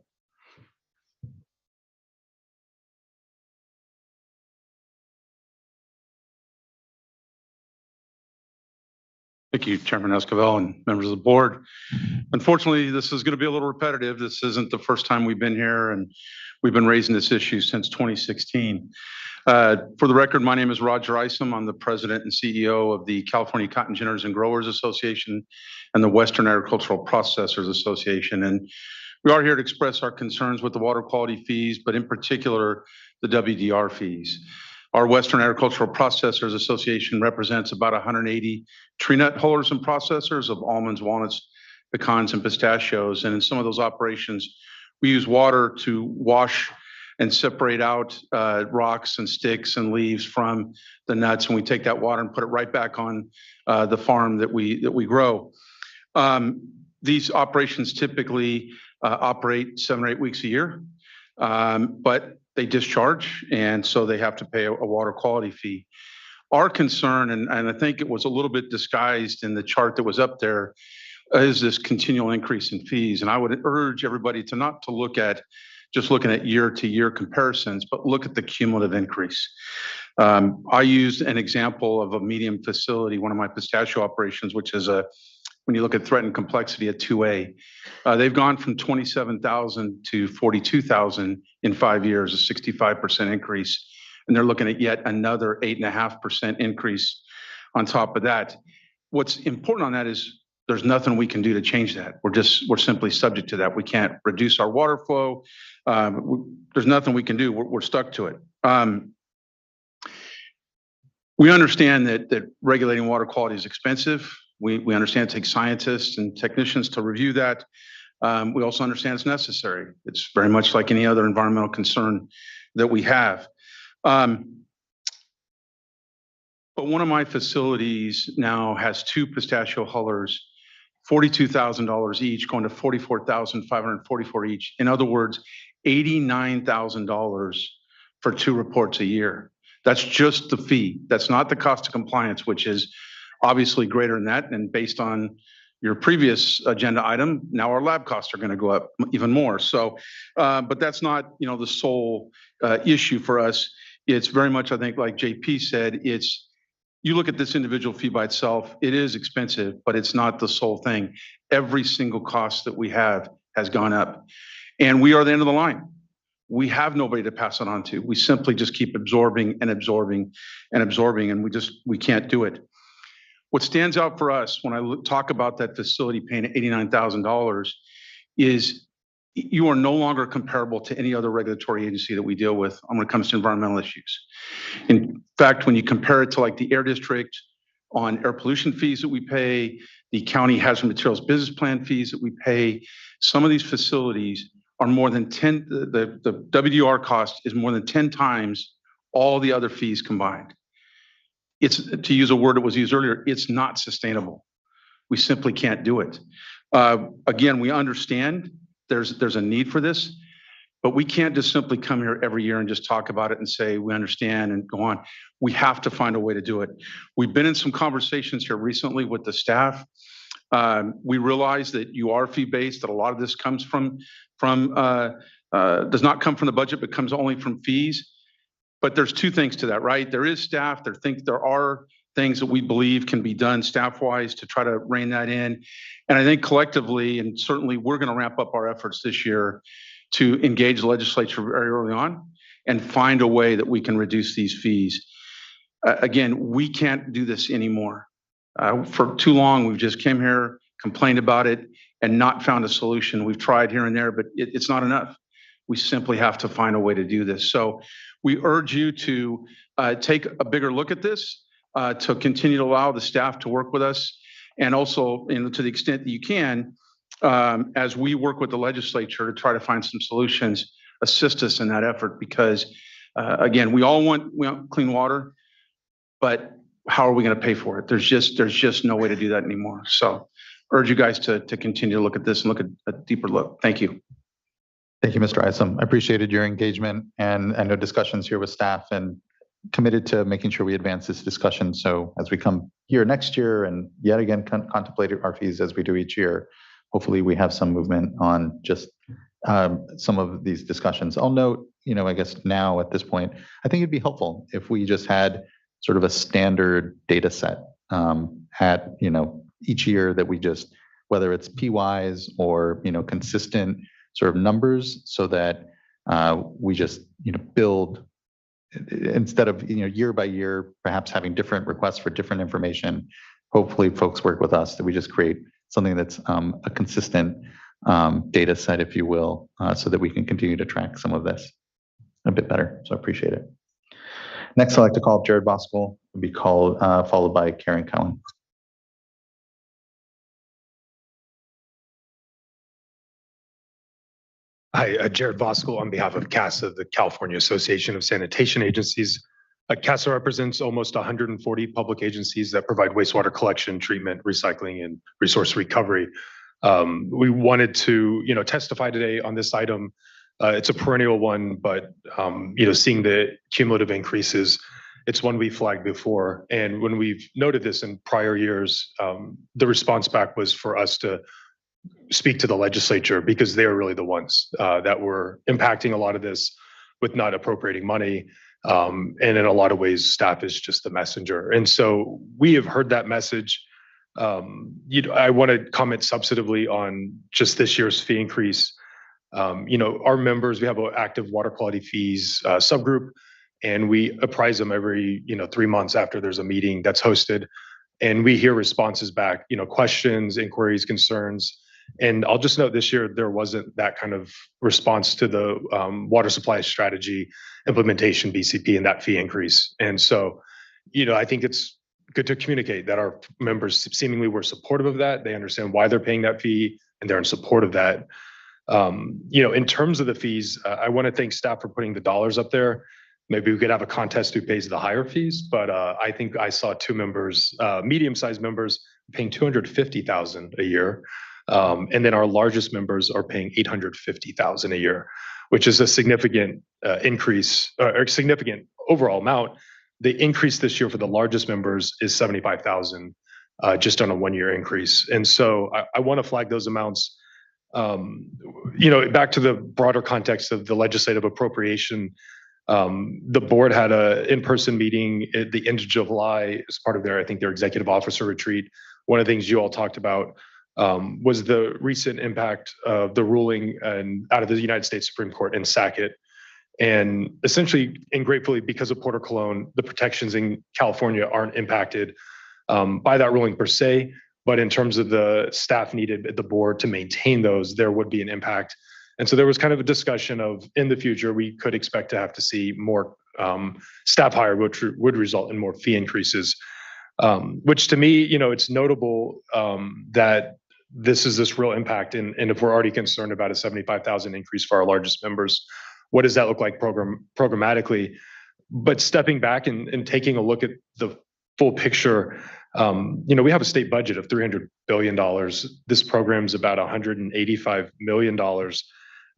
Thank you, Chairman Esquivel and members of the board. Unfortunately, this is going to be a little repetitive. This isn't the first time we've been here, and we've been raising this issue since 2016. For the record, my name is Roger Isom. I'm the president and CEO of the California Cotton Ginners and Growers Association and the Western Agricultural Processors Association. And we are here to express our concerns with the water quality fees, but in particular, the WDR fees. Our Western Agricultural Processors Association represents about 180 tree nut hullers and processors of almonds, walnuts, pecans, and pistachios. And in some of those operations, we use water to wash and separate out rocks and sticks and leaves from the nuts. And we take that water and put it right back on the farm that we grow. These operations typically operate 7 or 8 weeks a year, but they discharge, and so they have to pay a water quality fee. Our concern, and I think it was a little bit disguised in the chart that was up there, is this continual increase in fees. And I would urge everybody to not to look at just looking at year-to-year comparisons, but look at the cumulative increase. I used an example of a medium facility, one of my pistachio operations, which is when you look at threat and complexity at 2A, they've gone from 27,000 to 42,000 in 5 years, a 65% increase. And they're looking at yet another 8.5% increase on top of that. What's important on that is there's nothing we can do to change that. We're simply subject to that. We can't reduce our water flow. There's nothing we can do. We're stuck to it. We understand that regulating water quality is expensive. We understand it takes scientists and technicians to review that. We also understand it's necessary. It's very much like any other environmental concern that we have. But one of my facilities now has 2 pistachio hullers, $42,000 each, going to $44,544 each. In other words, $89,000 for 2 reports a year. That's just the fee. That's not the cost of compliance, which is obviously greater than that. And based on your previous agenda item, now our lab costs are going to go up even more. So, but that's not, the sole issue for us. It's very much, I think, like JP said, you look at this individual fee by itself, it is expensive, but it's not the sole thing. Every single cost that we have has gone up, and we are the end of the line. We have nobody to pass it on to. We simply just keep absorbing and absorbing and absorbing, and we can't do it. What stands out for us when I talk about that facility paying $89,000 is you are no longer comparable to any other regulatory agency that we deal with when it comes to environmental issues. In fact, when you compare it to like the air district on air pollution fees that we pay, the county hazard materials business plan fees that we pay, some of these facilities are more than 10, the WDR cost is more than 10 times all the other fees combined. It's, to use a word that was used earlier, it's not sustainable. We simply can't do it. Again, we understand there's a need for this, but we can't just simply come here every year and just talk about it and say we understand and go on. We have to find a way to do it. We've been in some conversations here recently with the staff. We realize that you are fee-based, that a lot of this comes does not come from the budget, but comes only from fees. But there's 2 things to that, right? There is staff. There are things that we believe can be done staff-wise to try to rein that in. And I think collectively, and certainly we're going to ramp up our efforts this year to engage the legislature very early on and find a way that we can reduce these fees. Again, we can't do this anymore. For too long, we've just came here, complained about it, and not found a solution. We've tried here and there, but it's not enough. We simply have to find a way to do this. So we urge you to take a bigger look at this, to continue to allow the staff to work with us, and also, to the extent that you can, as we work with the legislature to try to find some solutions, assist us in that effort. Because again, we want clean water, but how are we going to pay for it? There's just no way to do that anymore. So urge you guys to continue to look at this and look at a deeper look. Thank you. Thank you, Mr. Isom. I appreciated your engagement and I know discussions here with staff, and committed to making sure we advance this discussion. So as we come here next year and yet again contemplate our fees as we do each year, hopefully we have some movement on just some of these discussions. I'll note, I guess now at this point, I think it'd be helpful if we just had sort of a standard data set at, each year that we just, whether it's PYs or, consistent sort of numbers, so that we just, build, instead of, year by year, perhaps having different requests for different information. Hopefully folks work with us that we just create something that's a consistent data set, if you will, so that we can continue to track some of this. a bit better. So I appreciate it. Next, I'd like to call up Jared Voskuhl, will be called, followed by Karen Cohen. Hi, Jared Voskuhl on behalf of CASA, the California Association of Sanitation Agencies. CASA represents almost 140 public agencies that provide wastewater collection, treatment, recycling, and resource recovery. We wanted to, testify today on this item. It's a perennial one, but seeing the cumulative increases, it's one we flagged before. And when we've noted this in prior years, the response back was for us to speak to the legislature because they are really the ones that were impacting a lot of this with not appropriating money. And in a lot of ways, staff is just the messenger. And so we have heard that message. I want to comment substantively on just this year's fee increase. Our members, we have an active water quality fees subgroup, and we apprise them every 3 months after there's a meeting that's hosted, and we hear responses back, questions, inquiries, concerns. And I'll just note this year there wasn't that kind of response to the water supply strategy implementation BCP and that fee increase. And so, I think it's good to communicate that our members seemingly were supportive of that. They understand why they're paying that fee, and they're in support of that. In terms of the fees, I want to thank staff for putting the dollars up there. Maybe we could have a contest who pays the higher fees, but I think I saw 2 members, medium-sized members, paying $250,000 a year. And then our largest members are paying $850,000 a year, which is a significant increase, or significant overall amount. The increase this year for the largest members is $75,000, just on a 1-year increase. And so I want to flag those amounts. Back to the broader context of the legislative appropriation, the board had an in-person meeting at the end of July as part of their executive officer retreat. One of the things you all talked about was the recent impact of the ruling out of the United States Supreme Court in Sackett. And essentially, and gratefully, because of Porter Cologne, the protections in California aren't impacted by that ruling per se, but in terms of the staff needed at the board to maintain those, there would be an impact. And so there was kind of a discussion of, in the future, we could expect to have to see more staff hire, which would result in more fee increases, which to me, it's notable that this is this real impact. And if we're already concerned about a $75,000 increase for our largest members, what does that look like programmatically? But stepping back and taking a look at the full picture, we have a state budget of $300 billion. This program's about $185 million.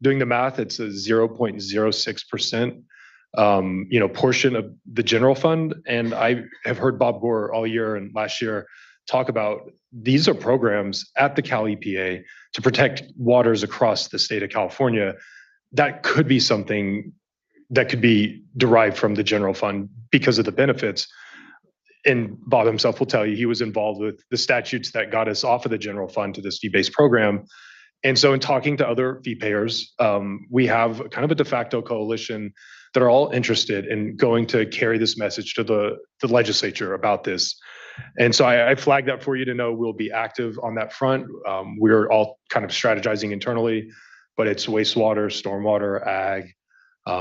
Doing the math, it's a 0.06%, portion of the general fund. And I have heard Bob Gore all year and last year talk about these are programs at the Cal EPA to protect waters across the state of California. That could be something that could be derived from the general fund because of the benefits. And Bob himself will tell you he was involved with the statutes that got us off of the general fund to this fee-based program. And so in talking to other fee payers, we have kind of a de facto coalition that are all interested in going to carry this message to the legislature about this. And so I flagged that for you to know we'll be active on that front. We're all kind of strategizing internally, but it's wastewater, stormwater, ag,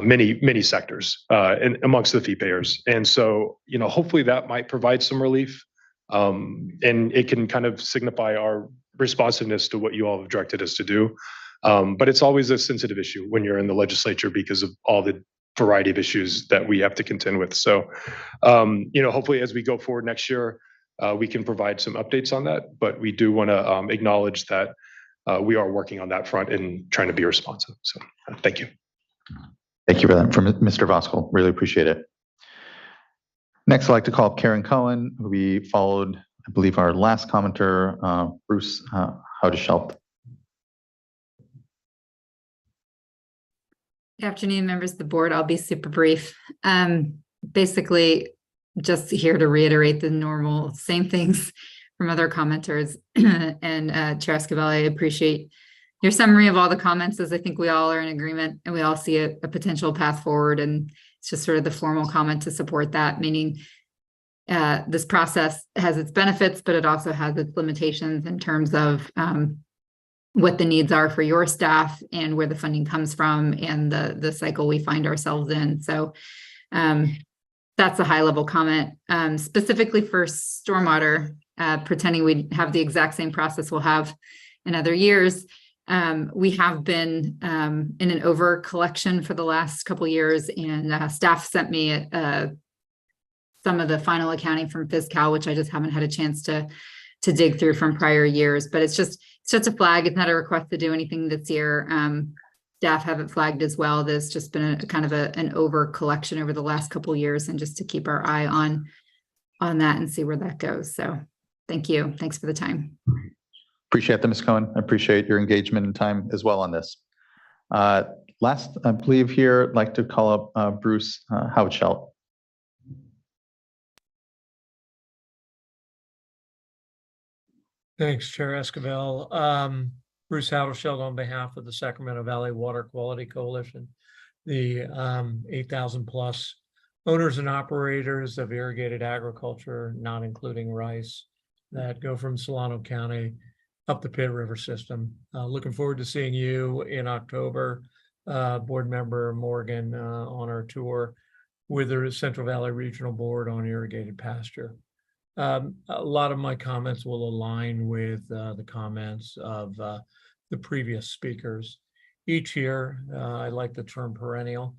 many sectors and amongst the fee payers. And so, hopefully that might provide some relief, and it can kind of signify our responsiveness to what you all have directed us to do. But it's always a sensitive issue when you're in the legislature because of all the variety of issues that we have to contend with. So, hopefully as we go forward next year, we can provide some updates on that. But we do want to acknowledge that we are working on that front and trying to be responsive. So thank you. Thank you for that, from Mr. Voskuhl. Really appreciate it. Next, I'd like to call up Karen Cohen, who we followed, I believe, our last commenter, Bruce Houdeshelt. Good afternoon, members of the board. I'll be super brief. Basically, just here to reiterate the normal same things from other commenters. And Chair Escabel, I appreciate your summary of all the comments, as I think we all are in agreement and we all see a potential path forward. And it's just sort of the formal comment to support that, meaning this process has its benefits, but it also has its limitations in terms of what the needs are for your staff and where the funding comes from and the cycle we find ourselves in. So that's a high level comment. Specifically for stormwater, pretending we have the exact same process we'll have in other years. We have been in an over collection for the last couple of years, and staff sent me some of the final accounting from FisCal, which I just haven't had a chance to dig through from prior years. But it's just a flag. It's not a request to do anything this year. Staff have it flagged as well. There's just been a kind of an over collection over the last couple of years, and just to keep our eye on that and see where that goes. So thank you. Thanks for the time. Appreciate that, Ms. Cohen. I appreciate your engagement and time as well on this. Last, I believe here, I'd like to call up Bruce Hautschelt. Thanks, Chair Esquivel. Bruce Hautschelt on behalf of the Sacramento Valley Water Quality Coalition, the 8,000 plus owners and operators of irrigated agriculture, not including rice, that go from Solano County up the Pitt River system. Looking forward to seeing you in October, Board Member Morgan, on our tour with the Central Valley Regional Board on irrigated pasture. A lot of my comments will align with the comments of the previous speakers. Each year, I like the term perennial,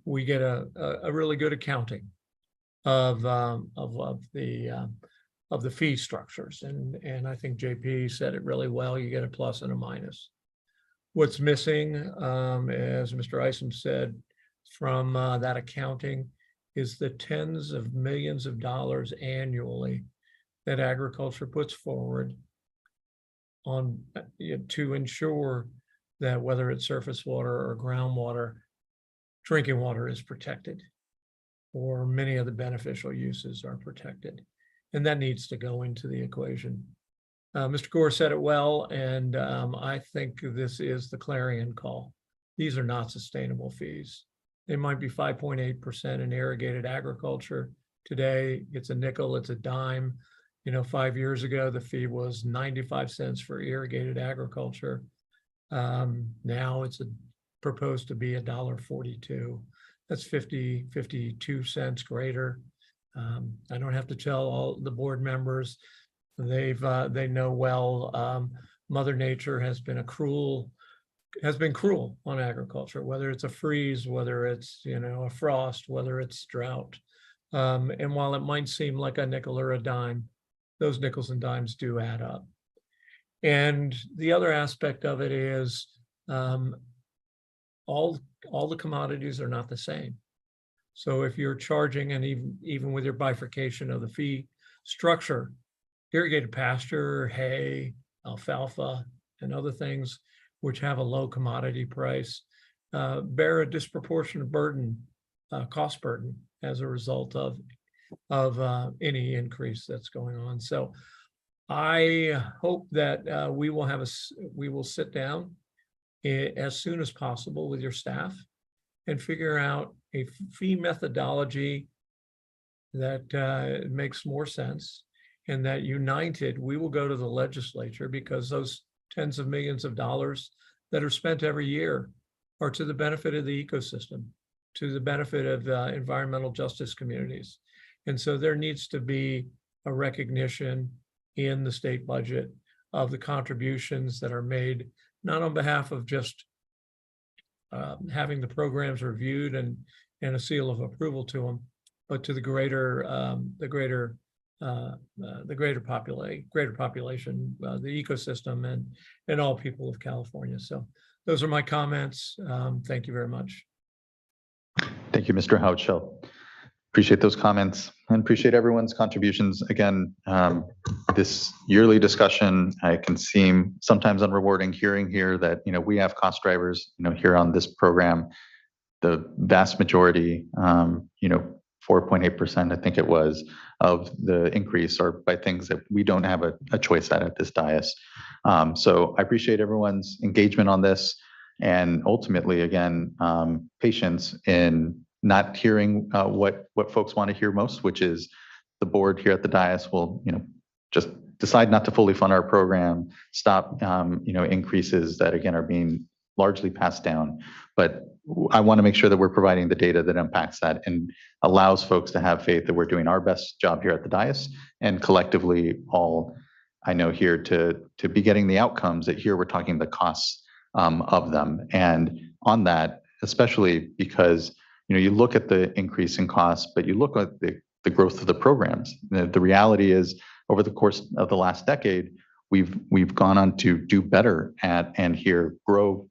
we get a really good accounting of the fee structures. And I think JP said it really well. You get a plus and a minus. What's missing, as Mr. Isom said, from that accounting is the tens of millions of dollars annually that agriculture puts forward on to ensure that whether it's surface water or groundwater, drinking water is protected, or many of the beneficial uses are protected. And that needs to go into the equation. Mr. Gore said it well, and I think this is the clarion call. These are not sustainable fees. They might be 5.8% in irrigated agriculture. Today, it's a nickel, it's a dime. 5 years ago, the fee was 95 cents for irrigated agriculture. Now it's proposed to be $1.42. That's 52 cents greater. I don't have to tell all the board members. They know well. Mother Nature has been cruel on agriculture, whether it's a freeze, whether it's a frost, whether it's drought. And while it might seem like a nickel or a dime, those nickels and dimes do add up. And the other aspect of it is all the commodities are not the same. So if you're charging, and even with your bifurcation of the fee structure, irrigated pasture, hay, alfalfa, and other things which have a low commodity price bear a disproportionate burden, cost burden, as a result of any increase that's going on. So I hope that we will sit down as soon as possible with your staff and figure out a fee methodology that makes more sense, and that united, we will go to the legislature, because those tens of millions of dollars that are spent every year are to the benefit of the ecosystem, to the benefit of environmental justice communities. And so there needs to be a recognition in the state budget of the contributions that are made, not on behalf of just having the programs reviewed and a seal of approval to them, but to the greater population, the ecosystem, and all people of California. So those are my comments. Thank you very much. Thank you, Mr. Hautschelt. Appreciate those comments and appreciate everyone's contributions. Again, this yearly discussion, I can seem sometimes unrewarding hearing here that, we have cost drivers, here on this program. The vast majority, 4.8%, I think it was, of the increase are by things that we don't have a choice at this dais. So I appreciate everyone's engagement on this, and ultimately, again, patience in not hearing what folks want to hear most, which is the board here at the dais will, just decide not to fully fund our program, stop, increases that again are being largely passed down. But I want to make sure that we're providing the data that impacts that and allows folks to have faith that we're doing our best job here at the dais and collectively all, I know here to be getting the outcomes that here we're talking the costs of them. And on that, especially because, you look at the increase in costs, but you look at the growth of the programs. The reality is over the course of the last decade, we've gone on to do better at and here grow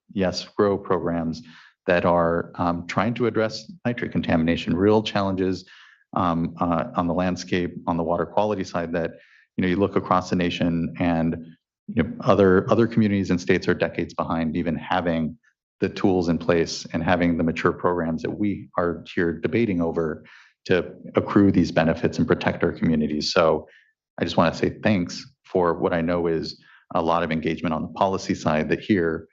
programs that are trying to address nitrate contamination, real challenges on the landscape, on the water quality side that, you look across the nation and, other communities and states are decades behind even having the tools in place and having the mature programs that we are here debating over to accrue these benefits and protect our communities. So I just want to say thanks for what I know is a lot of engagement on the policy side that here,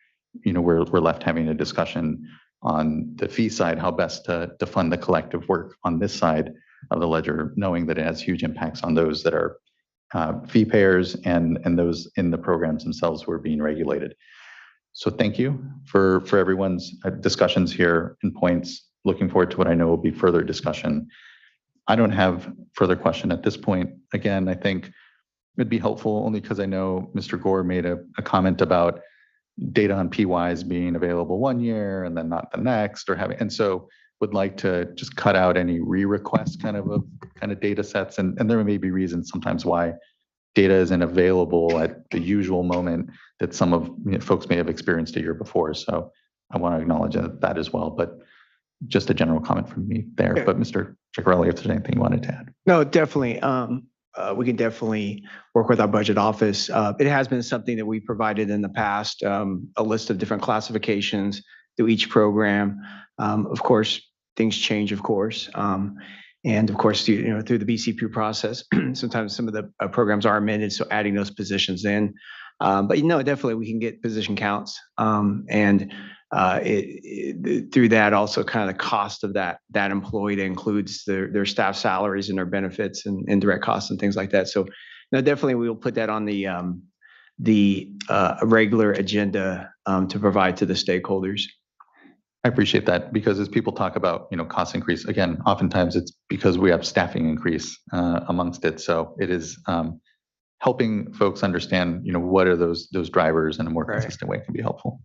we're left having a discussion on the fee side, how best to fund the collective work on this side of the ledger, knowing that it has huge impacts on those that are fee payers and those in the programs themselves who are being regulated. So thank you for everyone's discussions here and points. Looking forward to what I know will be further discussion. I don't have further question at this point. Again, I think it'd be helpful only because I know Mr. Gore made a comment about data on PYs being available 1 year and then not the next or having, and so would like to just cut out any re-request kind of data sets. And there may be reasons sometimes why data isn't available at the usual moment that some of folks may have experienced a year before. So I want to acknowledge that as well, but just a general comment from me there. Yeah. But Mr. Ciccarelli, if there's anything you wanted to add. No, definitely. We can definitely work with our budget office. It has been something that we provided in the past, a list of different classifications through each program. Of course, things change, of course. And of course, through the BCP process, sometimes some of the programs are amended, so adding those positions in. But definitely we can get position counts, and through that also kind of the cost of that employee that includes their staff salaries and their benefits and indirect costs and things like that. So definitely we will put that on the regular agenda to provide to the stakeholders. I appreciate that because as people talk about, cost increase, again, oftentimes it's because we have staffing increase amongst it. So it is helping folks understand, what are those drivers in a more consistent way can be helpful.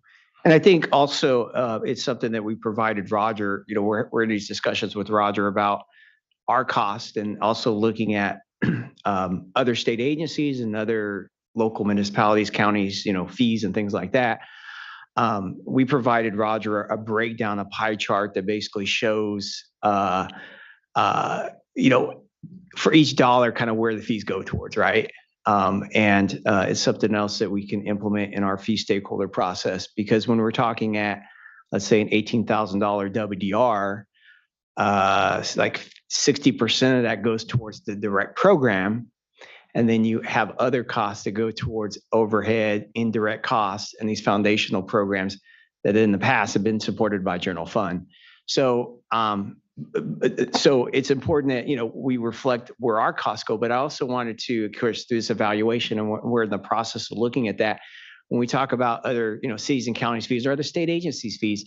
And I think also it's something that we provided Roger, we're in these discussions with Roger about our cost and also looking at other state agencies and other local municipalities, counties, fees and things like that. We provided Roger a breakdown, a pie chart that basically shows, for each dollar kind of where the fees go towards, right? And it's something else that we can implement in our fee stakeholder process because when we're talking at, let's say, an $18,000 WDR, like 60% of that goes towards the direct program. And then you have other costs that go towards overhead, indirect costs, and these foundational programs that in the past have been supported by general fund. So, so it's important that, we reflect where our costs go, but I also wanted to, of course, do this evaluation and we're in the process of looking at that. When we talk about other, cities and counties fees or other state agencies fees,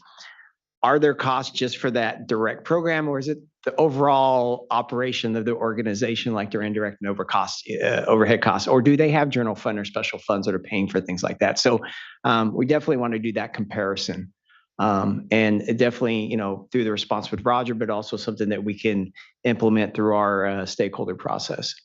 are there costs just for that direct program or is it the overall operation of the organization, like their indirect and overhead costs, or do they have general fund or special funds that are paying for things like that? So we definitely want to do that comparison. And definitely, through the response with Roger, but also something that we can implement through our stakeholder process.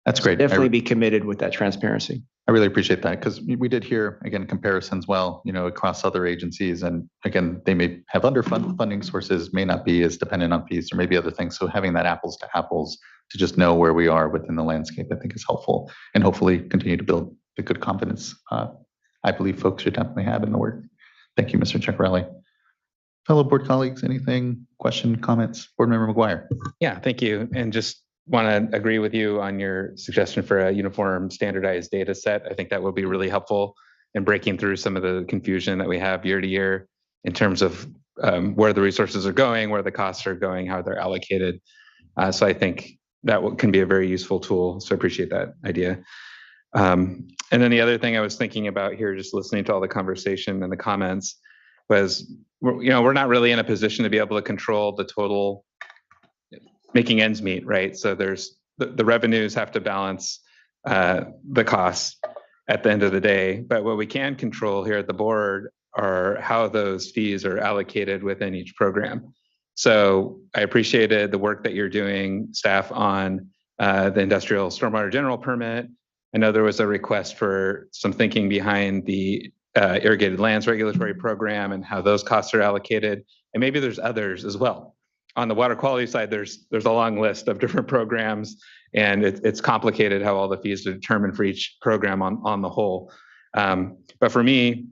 That's great. Definitely be committed with that transparency. I really appreciate that because we did hear, again, comparisons well, across other agencies. And again, they may have funding sources, may not be as dependent on fees or maybe other things. So having that apples to apples to just know where we are within the landscape, I think is helpful and hopefully continue to build the good confidence I believe folks should definitely have in the work. Thank you, Mr. Ciccarelli. Fellow board colleagues, anything, question, comments? Board Member McGuire. Yeah, thank you. And just want to agree with you on your suggestion for a uniform standardized data set. I think that will be really helpful in breaking through some of the confusion that we have year to year in terms of where the resources are going, where the costs are going, how they're allocated. So I think that can be a very useful tool. So I appreciate that idea. And then the other thing I was thinking about here, just listening to all the conversation and the comments, was we're not really in a position to be able to control the total making ends meet, right? So there's the revenues have to balance the costs at the end of the day. But what we can control here at the board are how those fees are allocated within each program. So I appreciated the work that you're doing, staff, on the industrial stormwater general permit. I know there was a request for some thinking behind the irrigated lands regulatory program and how those costs are allocated. And maybe there's others as well. On the water quality side, there's a long list of different programs, and it's complicated how all the fees are determined for each program on the whole. But for me,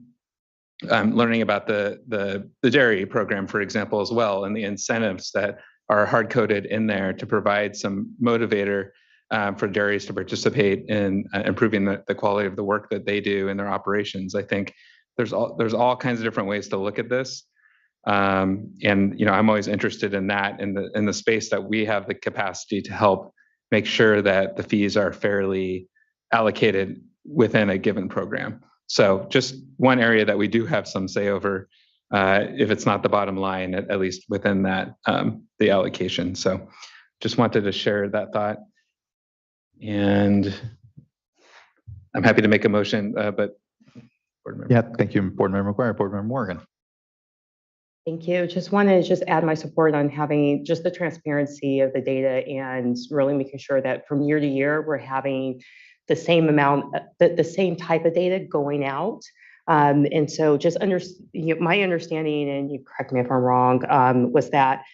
learning about the dairy program, for example, as well, and the incentives that are hard coded in there to provide some motivator for dairies to participate in improving the quality of the work that they do in their operations. I think there's all kinds of different ways to look at this. And I'm always interested in that, in the space that we have the capacity to help make sure that the fees are fairly allocated within a given program. So just one area that we do have some say over, if it's not the bottom line, at least within that, the allocation. So just wanted to share that thought. And I'm happy to make a motion, but board member. Yeah, thank you, Board Member McGuire. Board Member Morgan. Thank you. Just want to add my support on having just the transparency of the data and really making sure that from year to year, we're having the same amount, the same type of data going out. And so just my understanding, and you correct me if I'm wrong, was that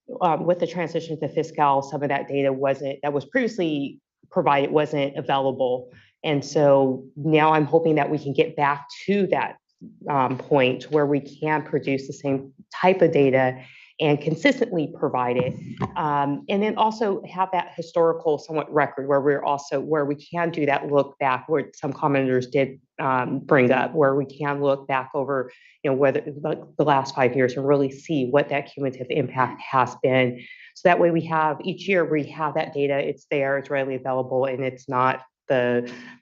with the transition to Fiscal, some of that data that was previously provided wasn't available. And so now I'm hoping that we can get back to that point where we can produce the same type of data and consistently provide it. And then also have that historical somewhat record where we can do that look back, where some commenters did bring up, where we can look back over, whether the last 5 years and really see what that cumulative impact has been. So that way each year we have that data, it's there, it's readily available, and it's not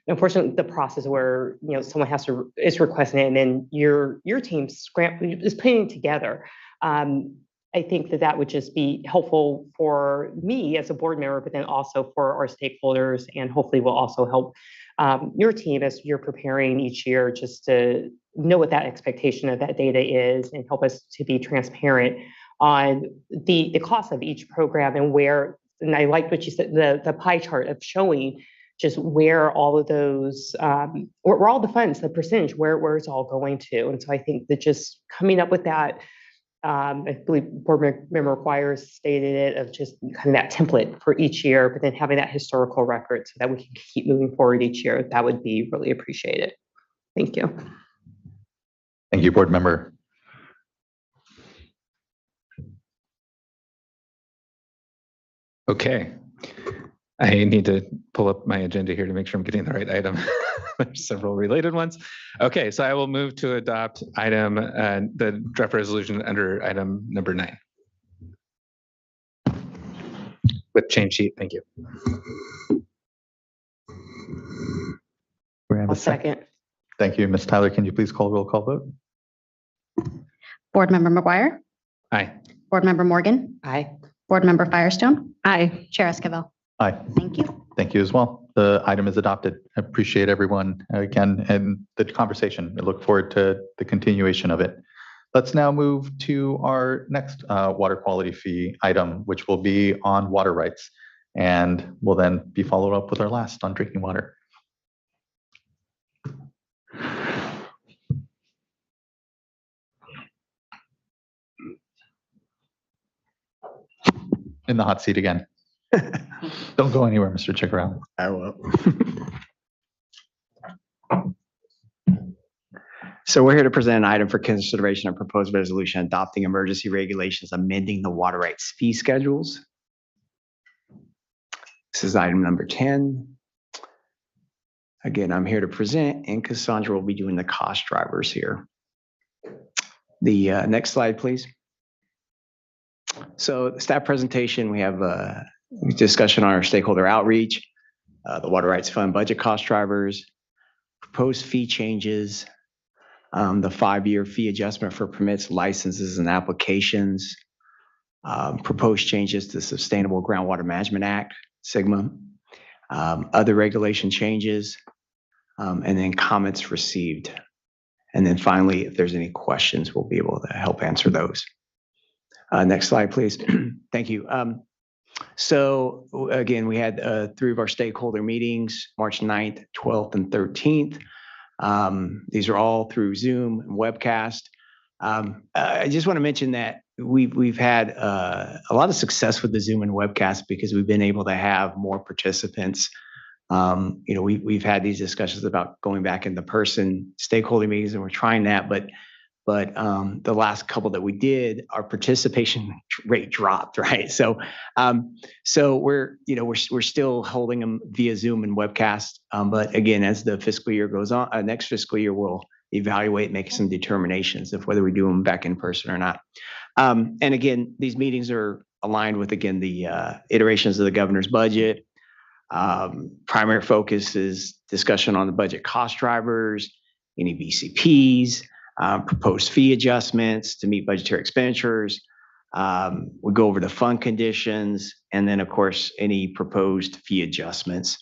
unfortunately the process where someone is requesting it and then your team is putting it together. I think that would just be helpful for me as a board member, but then also for our stakeholders, and hopefully will also help your team as you're preparing each year, just to know what that expectation of that data is and help us to be transparent on the cost of each program and I like what you said, the pie chart of showing just where all of those, where all the funds, the percentage, where it's all going to. And so I think that just coming up with that, I believe Board Member McGuire stated it, of just kind of that template for each year, but then having that historical record so that we can keep moving forward each year, that would be really appreciated. Thank you. Thank you, Board Member. Okay. I need to pull up my agenda here to make sure I'm getting the right item. There's several related ones. Okay, so I will move to adopt the draft resolution under item number 9. With change sheet, thank you. We have I'll a second. second. Thank you. Ms. Tyler, can you please call roll call vote? Board Member McGuire, Aye. Board Member Morgan, Aye. Board Member Firestone, Aye. Chair Esquivel. Aye. Thank you. Thank you as well. The item is adopted. I appreciate everyone again and the conversation. I look forward to the continuation of it. Let's now move to our next water quality fee item, which will be on water rights, and will then be followed up with our last on drinking water. In the hot seat again. Don't go anywhere, Mr. Chickarelli. I will. So we're here to present an item for consideration of proposed resolution adopting emergency regulations amending the water rights fee schedules. This is item number 10. Again, I'm here to present, and Cassandra will be doing the cost drivers here. The next slide, please. So the staff presentation, we have a discussion on our stakeholder outreach. the Water Rights Fund budget cost drivers, proposed fee changes, the 5-year fee adjustment for permits, licenses, and applications, proposed changes to the Sustainable Groundwater Management Act, SGMA, other regulation changes, and then comments received. And then finally, if there's any questions, we'll be able to help answer those. Next slide, please. Thank you. So again, we had 3 of our stakeholder meetings, March 9th, 12th, and 13th. These are all through Zoom and webcast. I just want to mention that we've had a lot of success with the Zoom and webcast because we've been able to have more participants. We've had these discussions about going back into person stakeholder meetings, and we're trying that, but the last couple that we did, our participation rate dropped, right? So we're still holding them via Zoom and webcast. But again, as the fiscal year goes on, next fiscal year, we'll evaluate, make some determinations of whether we do them back in person or not. And again, these meetings are aligned with, again, the iterations of the governor's budget. Primary focus is discussion on the budget cost drivers, any BCPs, proposed fee adjustments to meet budgetary expenditures. We go over the fund conditions, and then, of course, any proposed fee adjustments.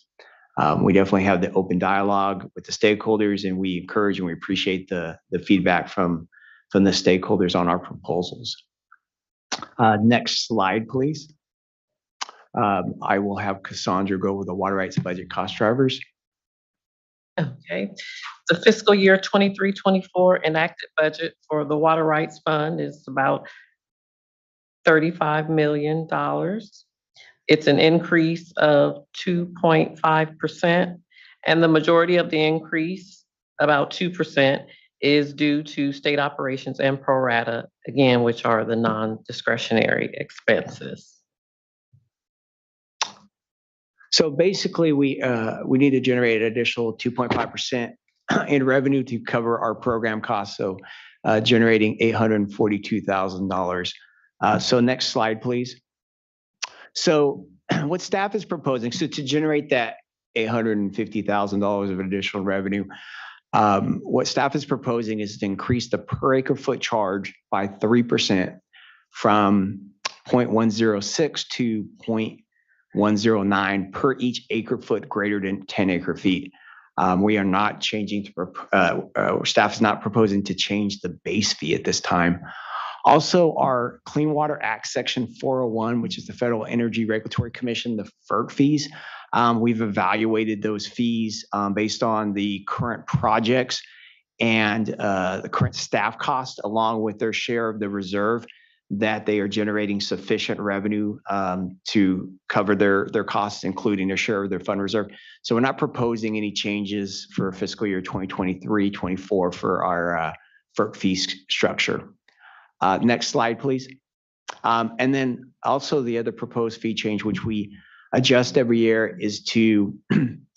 We definitely have the open dialogue with the stakeholders, and we encourage and we appreciate the feedback from the stakeholders on our proposals. Next slide, please. I will have Cassandra go over the water rights budget cost drivers. Okay. The fiscal year 23-24 enacted budget for the Water Rights Fund is about $35 million. It's an increase of 2.5%, and the majority of the increase, about 2%, is due to state operations and pro rata, again, which are the non-discretionary expenses. So basically, we need to generate an additional 2.5% in revenue to cover our program costs, so generating $842,000. So next slide, please. So what staff is proposing, so to generate that $850,000 of additional revenue, what staff is proposing is to increase the per acre foot charge by 3% from 0.106 to 0.109 per each acre foot greater than 10 acre feet. We are not changing, staff is not proposing to change the base fee at this time. Also, our Clean Water Act Section 401, which is the Federal Energy Regulatory Commission, the FERC fees, we've evaluated those fees based on the current projects and the current staff cost, along with their share of the reserve, that they are generating sufficient revenue to cover their costs, including their share of their fund reserve. So we're not proposing any changes for fiscal year 2023-24 for our FERC fee structure. Next slide, please. And then also the other proposed fee change, which we adjust every year, is to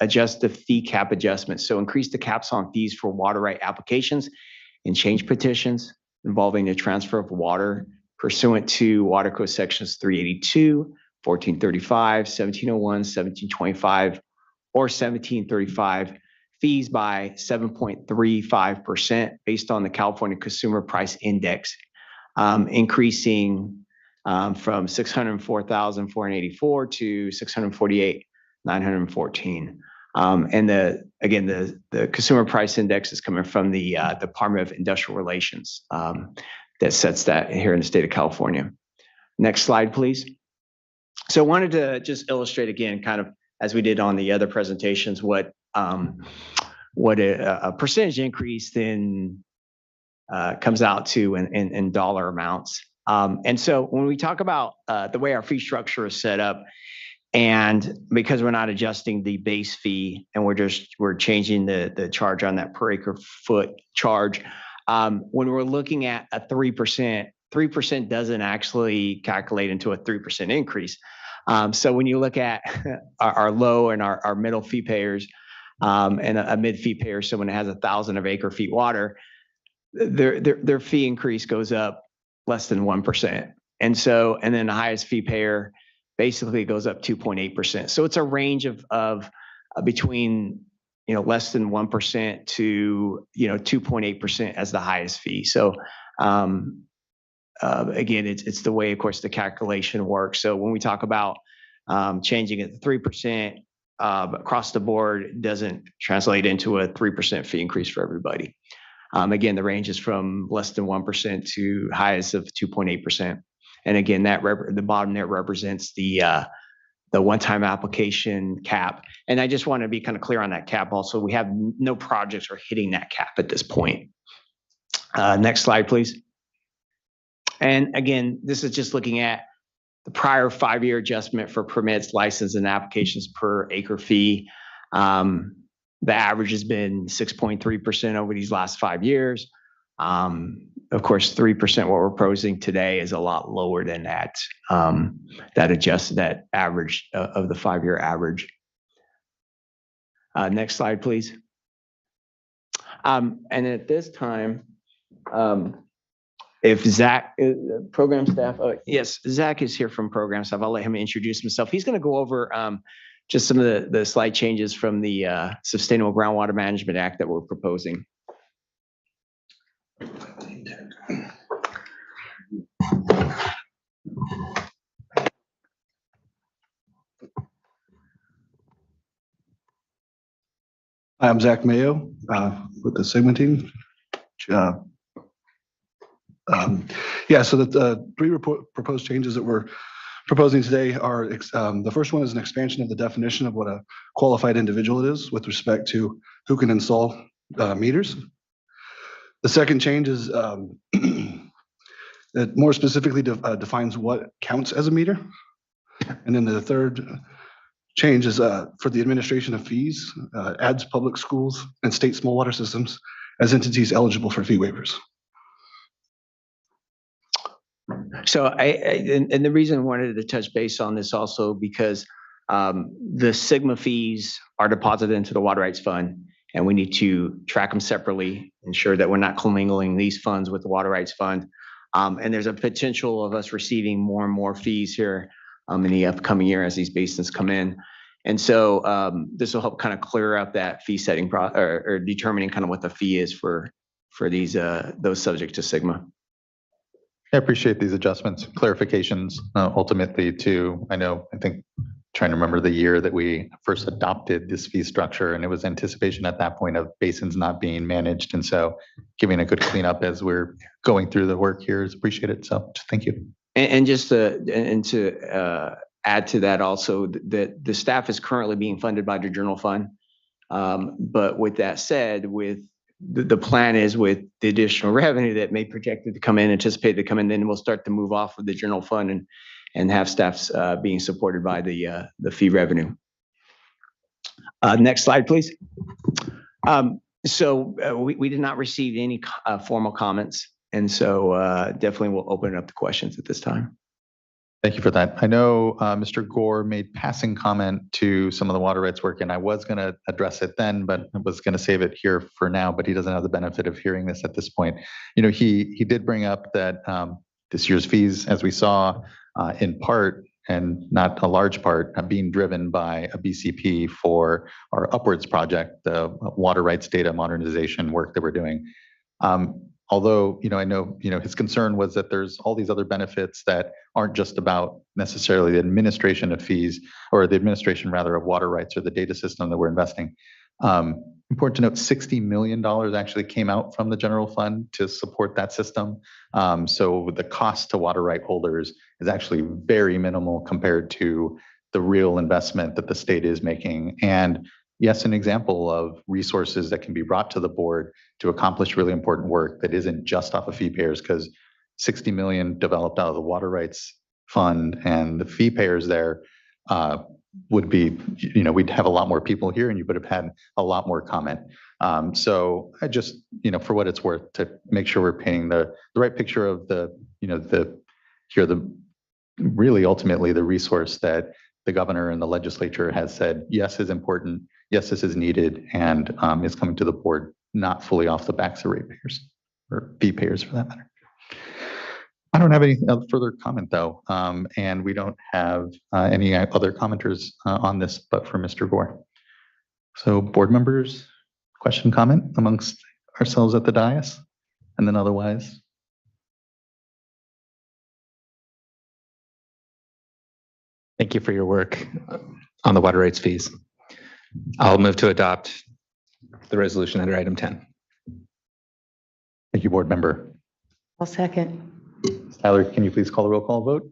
adjust the fee cap adjustment. So increase the caps on fees for water right applications and change petitions involving the transfer of water pursuant to Water Code Sections 382, 1435, 1701, 1725, or 1735, fees by 7.35% based on the California Consumer Price Index, increasing from 604,484 to 648,914. And the Consumer Price Index is coming from the Department of Industrial Relations that sets that here in the state of California. Next slide, please. So I wanted to just illustrate again, kind of as we did on the other presentations, what a percentage increase then comes out to in dollar amounts. And so when we talk about the way our fee structure is set up, and because we're not adjusting the base fee and we're changing the charge on that per acre foot charge, when we're looking at a 3%, 3% doesn't actually calculate into a 3% increase. So when you look at our low and our middle fee payers, and a mid fee payer, someone that has 1,000 of acre feet water, their fee increase goes up less than 1%. And then the highest fee payer basically goes up 2.8%. So it's a range of between, less than 1% to, 2.8% as the highest fee. So again, it's the way, of course, the calculation works. So when we talk about changing it to 3% across the board, it doesn't translate into a 3% fee increase for everybody. Again, the range is from less than 1% to highest of 2.8%. And again, the bottom there represents the one-time application cap. And I just want to be kind of clear on that cap also. We have no projects are hitting that cap at this point. Next slide, please. And again, this is just looking at the prior 5-year adjustment for permits, license, and applications per acre fee. The average has been 6.3% over these last 5 years. Of course, 3% what we're proposing today is a lot lower than that. That average of the 5-year average. Next slide, please. And at this time, if Zach, program staff, yes, Zach is here from program staff. I'll let him introduce himself. He's going to go over just some of the slight changes from the Sustainable Groundwater Management Act that we're proposing. I'm Zach Mayo with the Sigma team. So the three proposed changes that we're proposing today are the first one is an expansion of the definition of what a qualified individual is with respect to who can install meters. The second change is it more specifically defines what counts as a meter. And then the third change is for the administration of fees, adds public schools and state small water systems as entities eligible for fee waivers. So and the reason I wanted to touch base on this also because the Sigma fees are deposited into the Water Rights Fund, and we need to track them separately, ensure that we're not commingling these funds with the Water Rights Fund. And there's a potential of us receiving more and more fees here in the upcoming year as these basins come in. And so this will help kind of clear up that fee setting or determining kind of what the fee is for these those subject to Sigma. I appreciate these adjustments, clarifications, ultimately to, I think trying to remember the year that we first adopted this fee structure, and it was anticipation at that point of basins not being managed. And so giving a good cleanup as we're going through the work here is appreciated. So thank you. And just to add to that also, that the staff is currently being funded by the general fund. But with that said, with the plan is with the additional revenue that may projected to come in, anticipated to come in, then we'll start to move off of the general fund and have staffs being supported by the fee revenue. Next slide, please. So we did not receive any formal comments, and so definitely we'll open it up to questions at this time. Thank you for that. I know Mr. Gore made passing comment to some of the water rights work, and I was going to address it then, but I was going to save it here for now, but he doesn't have the benefit of hearing this at this point. He did bring up that this year's fees, as we saw in part, and not a large part, being driven by a BCP for our Upwards project, the water rights data modernization work that we're doing. Although, I know, his concern was that there's all these other benefits that aren't just about necessarily the administration of fees or the administration rather of water rights or the data system that we're investing. Important to note, $60 million actually came out from the general fund to support that system. So the cost to water right holders is actually very minimal compared to the real investment that the state is making. And yes, an example of resources that can be brought to the board to accomplish really important work that isn't just off of fee payers, because 60 million developed out of the water rights fund and the fee payers there would be, we'd have a lot more people here and you would have had a lot more comment. So I just, for what it's worth, to make sure we're painting the right picture of the really ultimately the resource that the governor and the legislature has said, yes, is important. Yes, this is needed, and is coming to the board, not fully off the backs of ratepayers or fee payers for that matter. I don't have any further comment though, and we don't have any other commenters on this, but for Mr. Gore. So board members, question, comment amongst ourselves at the dais, and then otherwise. Thank you for your work on the water rates fees. I'll move to adopt the resolution under item 10. Thank you, board member. I'll second. Tyler, can you please call the roll call vote?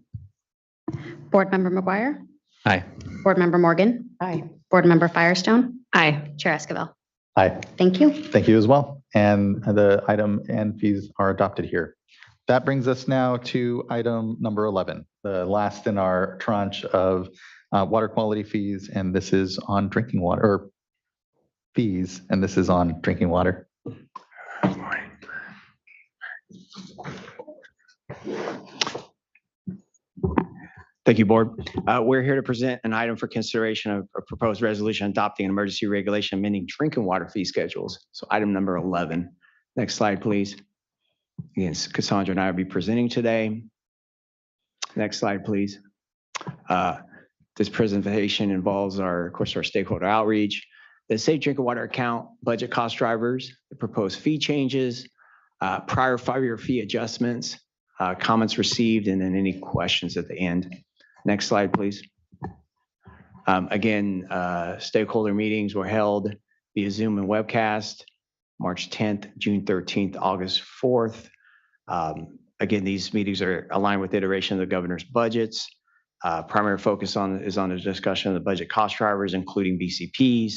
Board Member McGuire, Aye. Board Member Morgan, Aye. Board Member Firestone, Aye. Chair Escobar. Aye. Thank you. Thank you as well. And the item and fees are adopted here. That brings us now to item number 11, the last in our tranche of water quality fees. And this is on drinking water, or fees, and this is on drinking water. Thank you, board. We're here to present an item for consideration of a proposed resolution adopting an emergency regulation amending drinking water fee schedules. So item number 11. Next slide, please. Again, Cassandra and I will be presenting today. Next slide, please. This presentation involves of course, our stakeholder outreach, the Safe Drinking Water Account budget cost drivers, the proposed fee changes, prior 5-year fee adjustments, comments received, and then any questions at the end. Next slide, please. Again, stakeholder meetings were held via Zoom and webcast, March 10th, June 13th, August 4th. Again, these meetings are aligned with iteration of the governor's budgets. Primary focus is on the discussion of the budget cost drivers, including BCPs,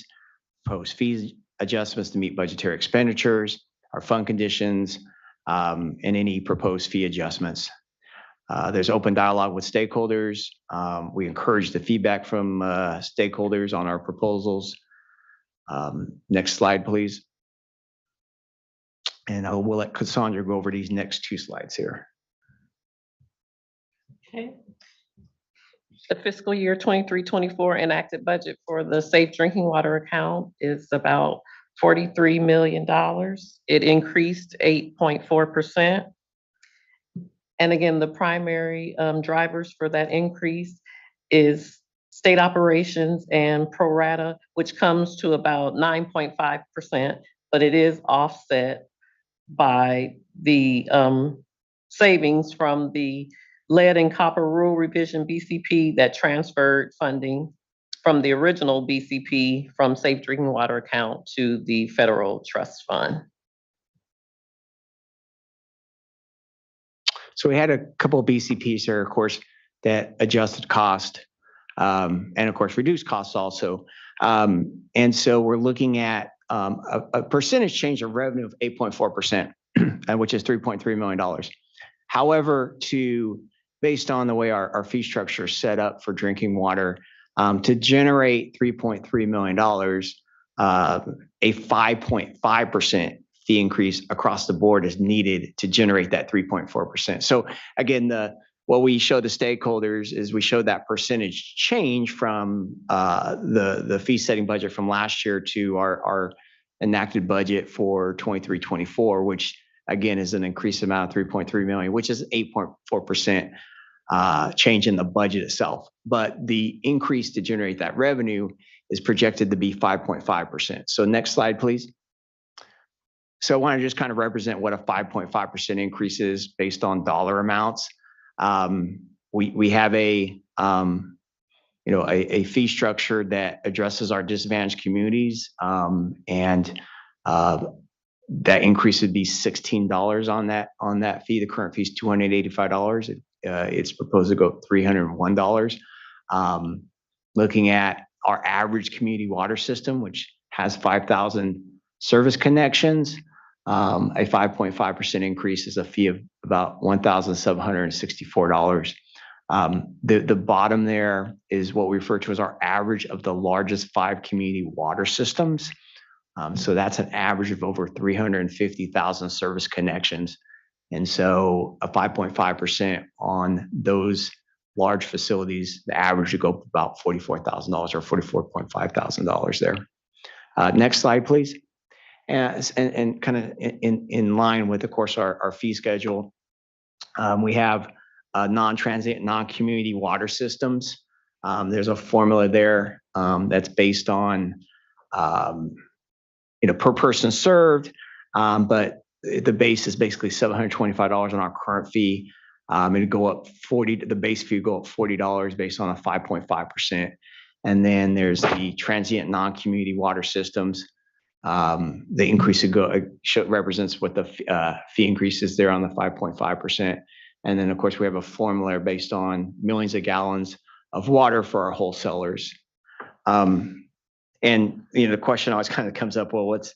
proposed fees adjustments to meet budgetary expenditures, our fund conditions, and any proposed fee adjustments. There's open dialogue with stakeholders. We encourage the feedback from stakeholders on our proposals. Next slide, please. And we'll let Cassandra go over these next 2 slides here. Okay. The fiscal year 23-24 enacted budget for the Safe Drinking Water Account is about $43 million. It increased 8.4%. And again, the primary drivers for that increase is state operations and pro rata, which comes to about 9.5%, but it is offset by the savings from the lead and copper rule revision BCP that transferred funding from the original BCP from Safe Drinking Water Account to the federal trust fund. So we had a couple of BCPs there, of course, that adjusted cost and of course reduced costs also. And so we're looking at a percentage change of revenue of 8.4%, which is $3.3 million. However, based on the way our fee structure is set up for drinking water, to generate $3.3 million, a 5.5% fee increase across the board is needed to generate that 3.4%. So again, what we show the stakeholders is we show that percentage change from the fee setting budget from last year to our enacted budget for 23-24, which again is an increased amount of 3.3 million, which is 8.4% change in the budget itself. But the increase to generate that revenue is projected to be 5.5%. So next slide, please. So I want to just kind of represent what a 5.5% increase is based on dollar amounts. We have a fee structure that addresses our disadvantaged communities, and that increase would be $16 on that fee. The current fee is $285. It's proposed to go $301. Looking at our average community water system, which has 5,000 service connections, a 5.5% increase is a fee of about $1,764. The bottom there is what we refer to as our average of the largest 5 community water systems. So that's an average of over 350,000 service connections. And so a 5.5% on those large facilities, the average would go about $44,000 or $44,500 there. Next slide, please. And kind of in line with, of course, our fee schedule, we have non-transient, non-community water systems. There's a formula there that's based on per person served. But the base is basically $725 on our current fee. It'd go up the base fee would go up $40 based on a 5.5%. And then there's the transient non-community water systems. The increase represents what the fee increase is there on the 5.5%. And then, of course, we have a formula based on millions of gallons of water for our wholesalers. And the question always kind of comes up, well, what's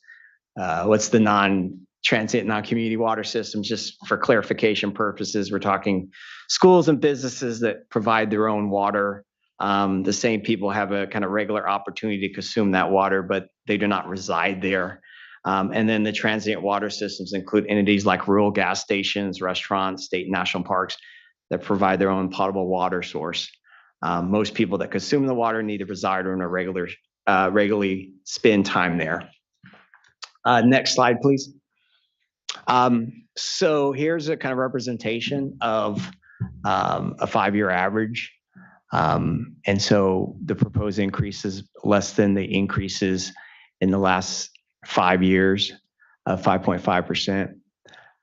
the non-transient, non-community water systems? Just for clarification purposes, we're talking schools and businesses that provide their own water. The same people have a kind of regular opportunity to consume that water, but they do not reside there. And then the transient water systems include entities like rural gas stations, restaurants, state and national parks that provide their own potable water source. Most people that consume the water need to reside or in a regularly spend time there. Next slide, please. So here's a kind of representation of a 5-year average. And so the proposed increase is less than the increases in the last 5 years of 5.5%.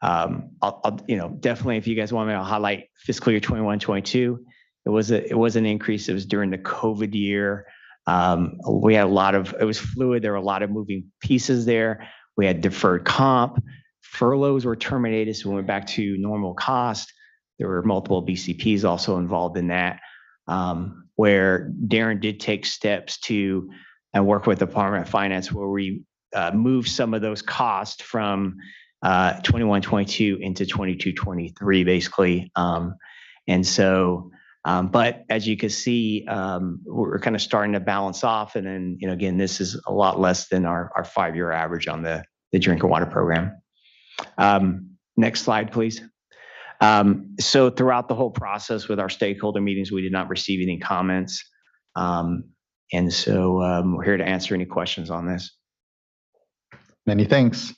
I'll definitely, if you guys want me to highlight fiscal year 21, 22, it was an increase. It was during the COVID year. We had it was fluid. There were a lot of moving pieces there. We had deferred comp, furloughs were terminated, so we went back to normal cost. There were multiple BCPs also involved in that, where Darren did take steps to work with the Department of Finance, where we moved some of those costs from 21, 22 into 22, 23, basically. And so, but as you can see, we're kind of starting to balance off. And then, again, this is a lot less than our 5-year average on the drinking water program. Next slide, please. So throughout the whole process with our stakeholder meetings, we did not receive any comments. And so we're here to answer any questions on this. Many thanks.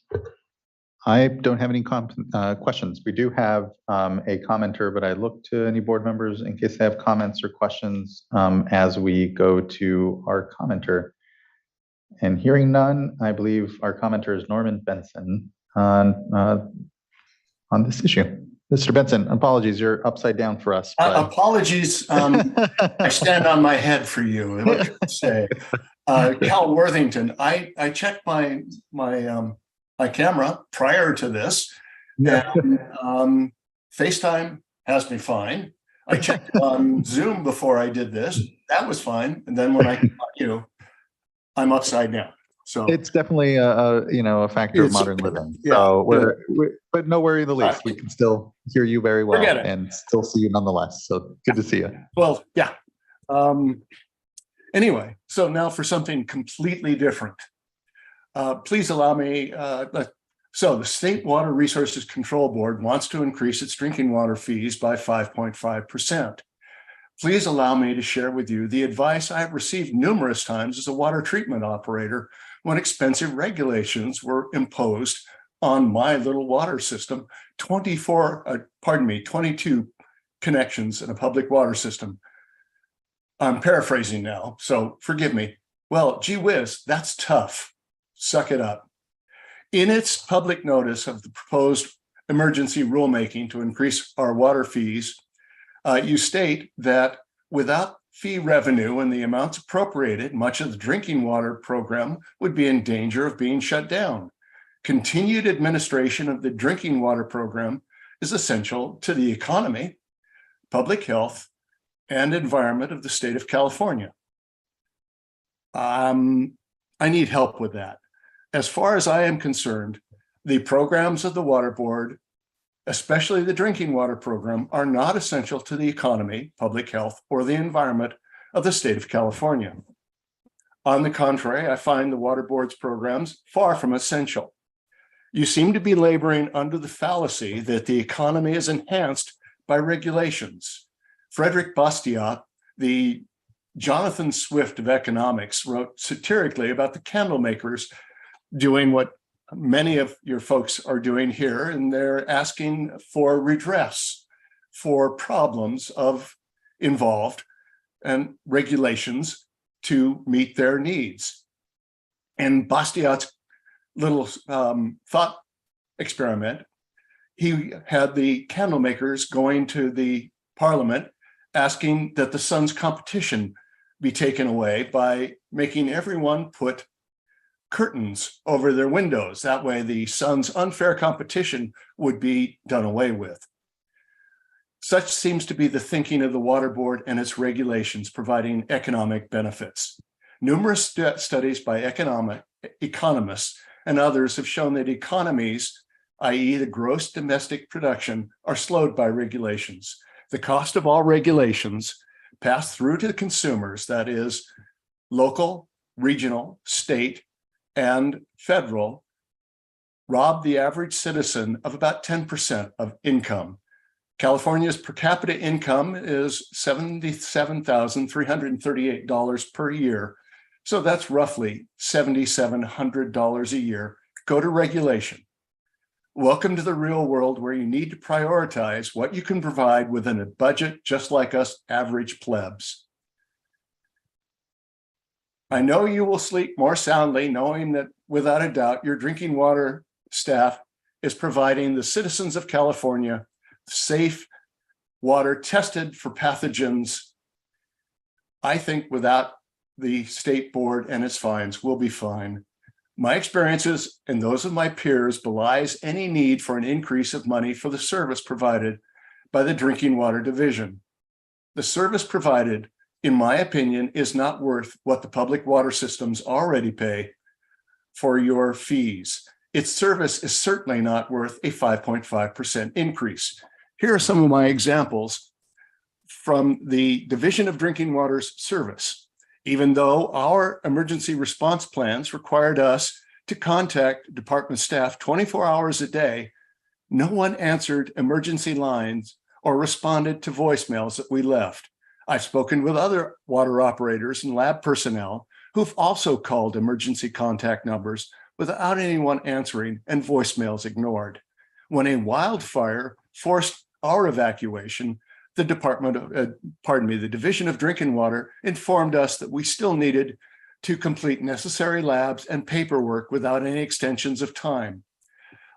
I don't have any questions. We do have a commenter, but I look to any board members in case they have comments or questions as we go to our commenter. And hearing none, I believe our commenter is Norman Benson on this issue. Mr. Benson, apologies, you're upside down for us. Apologies, I stand on my head for you, what you say. Cal Worthington, I checked my camera prior to this, and FaceTime has me fine. I checked on Zoom before I did this, that was fine. And then when I got you, I'm upside down. So it's definitely a factor of modern living. Yeah, so but no worry in the least. We can still hear you very well and still see you nonetheless. So good to see you. Well, yeah. Anyway, so now for something completely different. Please allow me. So the State Water Resources Control Board wants to increase its drinking water fees by 5.5%. Please allow me to share with you the advice I have received numerous times as a water treatment operator when expensive regulations were imposed on my little water system, 22 connections in a public water system. I'm paraphrasing now, so forgive me. Well, gee whiz, that's tough. Suck it up. In its public notice of the proposed emergency rulemaking to increase our water fees, you state that without fee revenue and the amounts appropriated, much of the drinking water program would be in danger of being shut down. Continued administration of the drinking water program is essential to the economy, public health, and environment of the state of California. I need help with that. As far as I am concerned, the programs of the Water Board, especially the drinking water program, are not essential to the economy, public health, or the environment of the state of California. On the contrary, I find the Water Board's programs far from essential. You seem to be laboring under the fallacy that the economy is enhanced by regulations. Frederick Bastiat, the Jonathan Swift of economics, wrote satirically about the candle makers doing what many of your folks are doing here, and they're asking for redress for problems involved and regulations to meet their needs. In Bastiat's little thought experiment, he had the candle makers going to the parliament asking that the sun's competition be taken away by making everyone put curtains over their windows. That way the sun's unfair competition would be done away with. Such seems to be the thinking of the Water Board and its regulations providing economic benefits. Numerous studies by economists and others have shown that economies, i.e. the gross domestic production, are slowed by regulations. The cost of all regulations pass through to the consumers, that is local, regional, state, and federal, rob the average citizen of about 10% of income. California's per capita income is $77,338 per year. So that's roughly $7,700 a year. Go to regulation. Welcome to the real world where you need to prioritize what you can provide within a budget, just like us average plebs. I know you will sleep more soundly knowing that without a doubt, your drinking water staff is providing the citizens of California safe water tested for pathogens. I think without the state board and its fines, we'll be fine. My experiences and those of my peers belies any need for an increase of money for the service provided by the Drinking Water Division. The service provided, in my opinion, is not worth what the public water systems already pay for your fees. Its service is certainly not worth a 5.5% increase. Here are some of my examples from the Division of Drinking Water's service. Even though our emergency response plans required us to contact department staff 24 hours a day, no one answered emergency lines or responded to voicemails that we left. I've spoken with other water operators and lab personnel who've also called emergency contact numbers without anyone answering and voicemails ignored. When a wildfire forced our evacuation, the Division of Drinking Water informed us that we still needed to complete necessary labs and paperwork without any extensions of time.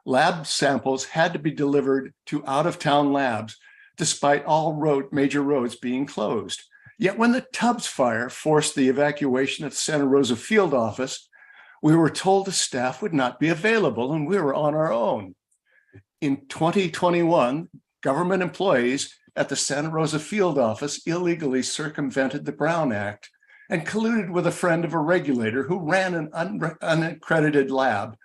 Lab samples had to be delivered to out-of-town labs despite all major roads being closed. Yet when the Tubbs fire forced the evacuation at the Santa Rosa field office, we were told the staff would not be available and we were on our own. In 2021, government employees at the Santa Rosa field office illegally circumvented the Brown Act and colluded with a friend of a regulator who ran an unaccredited lab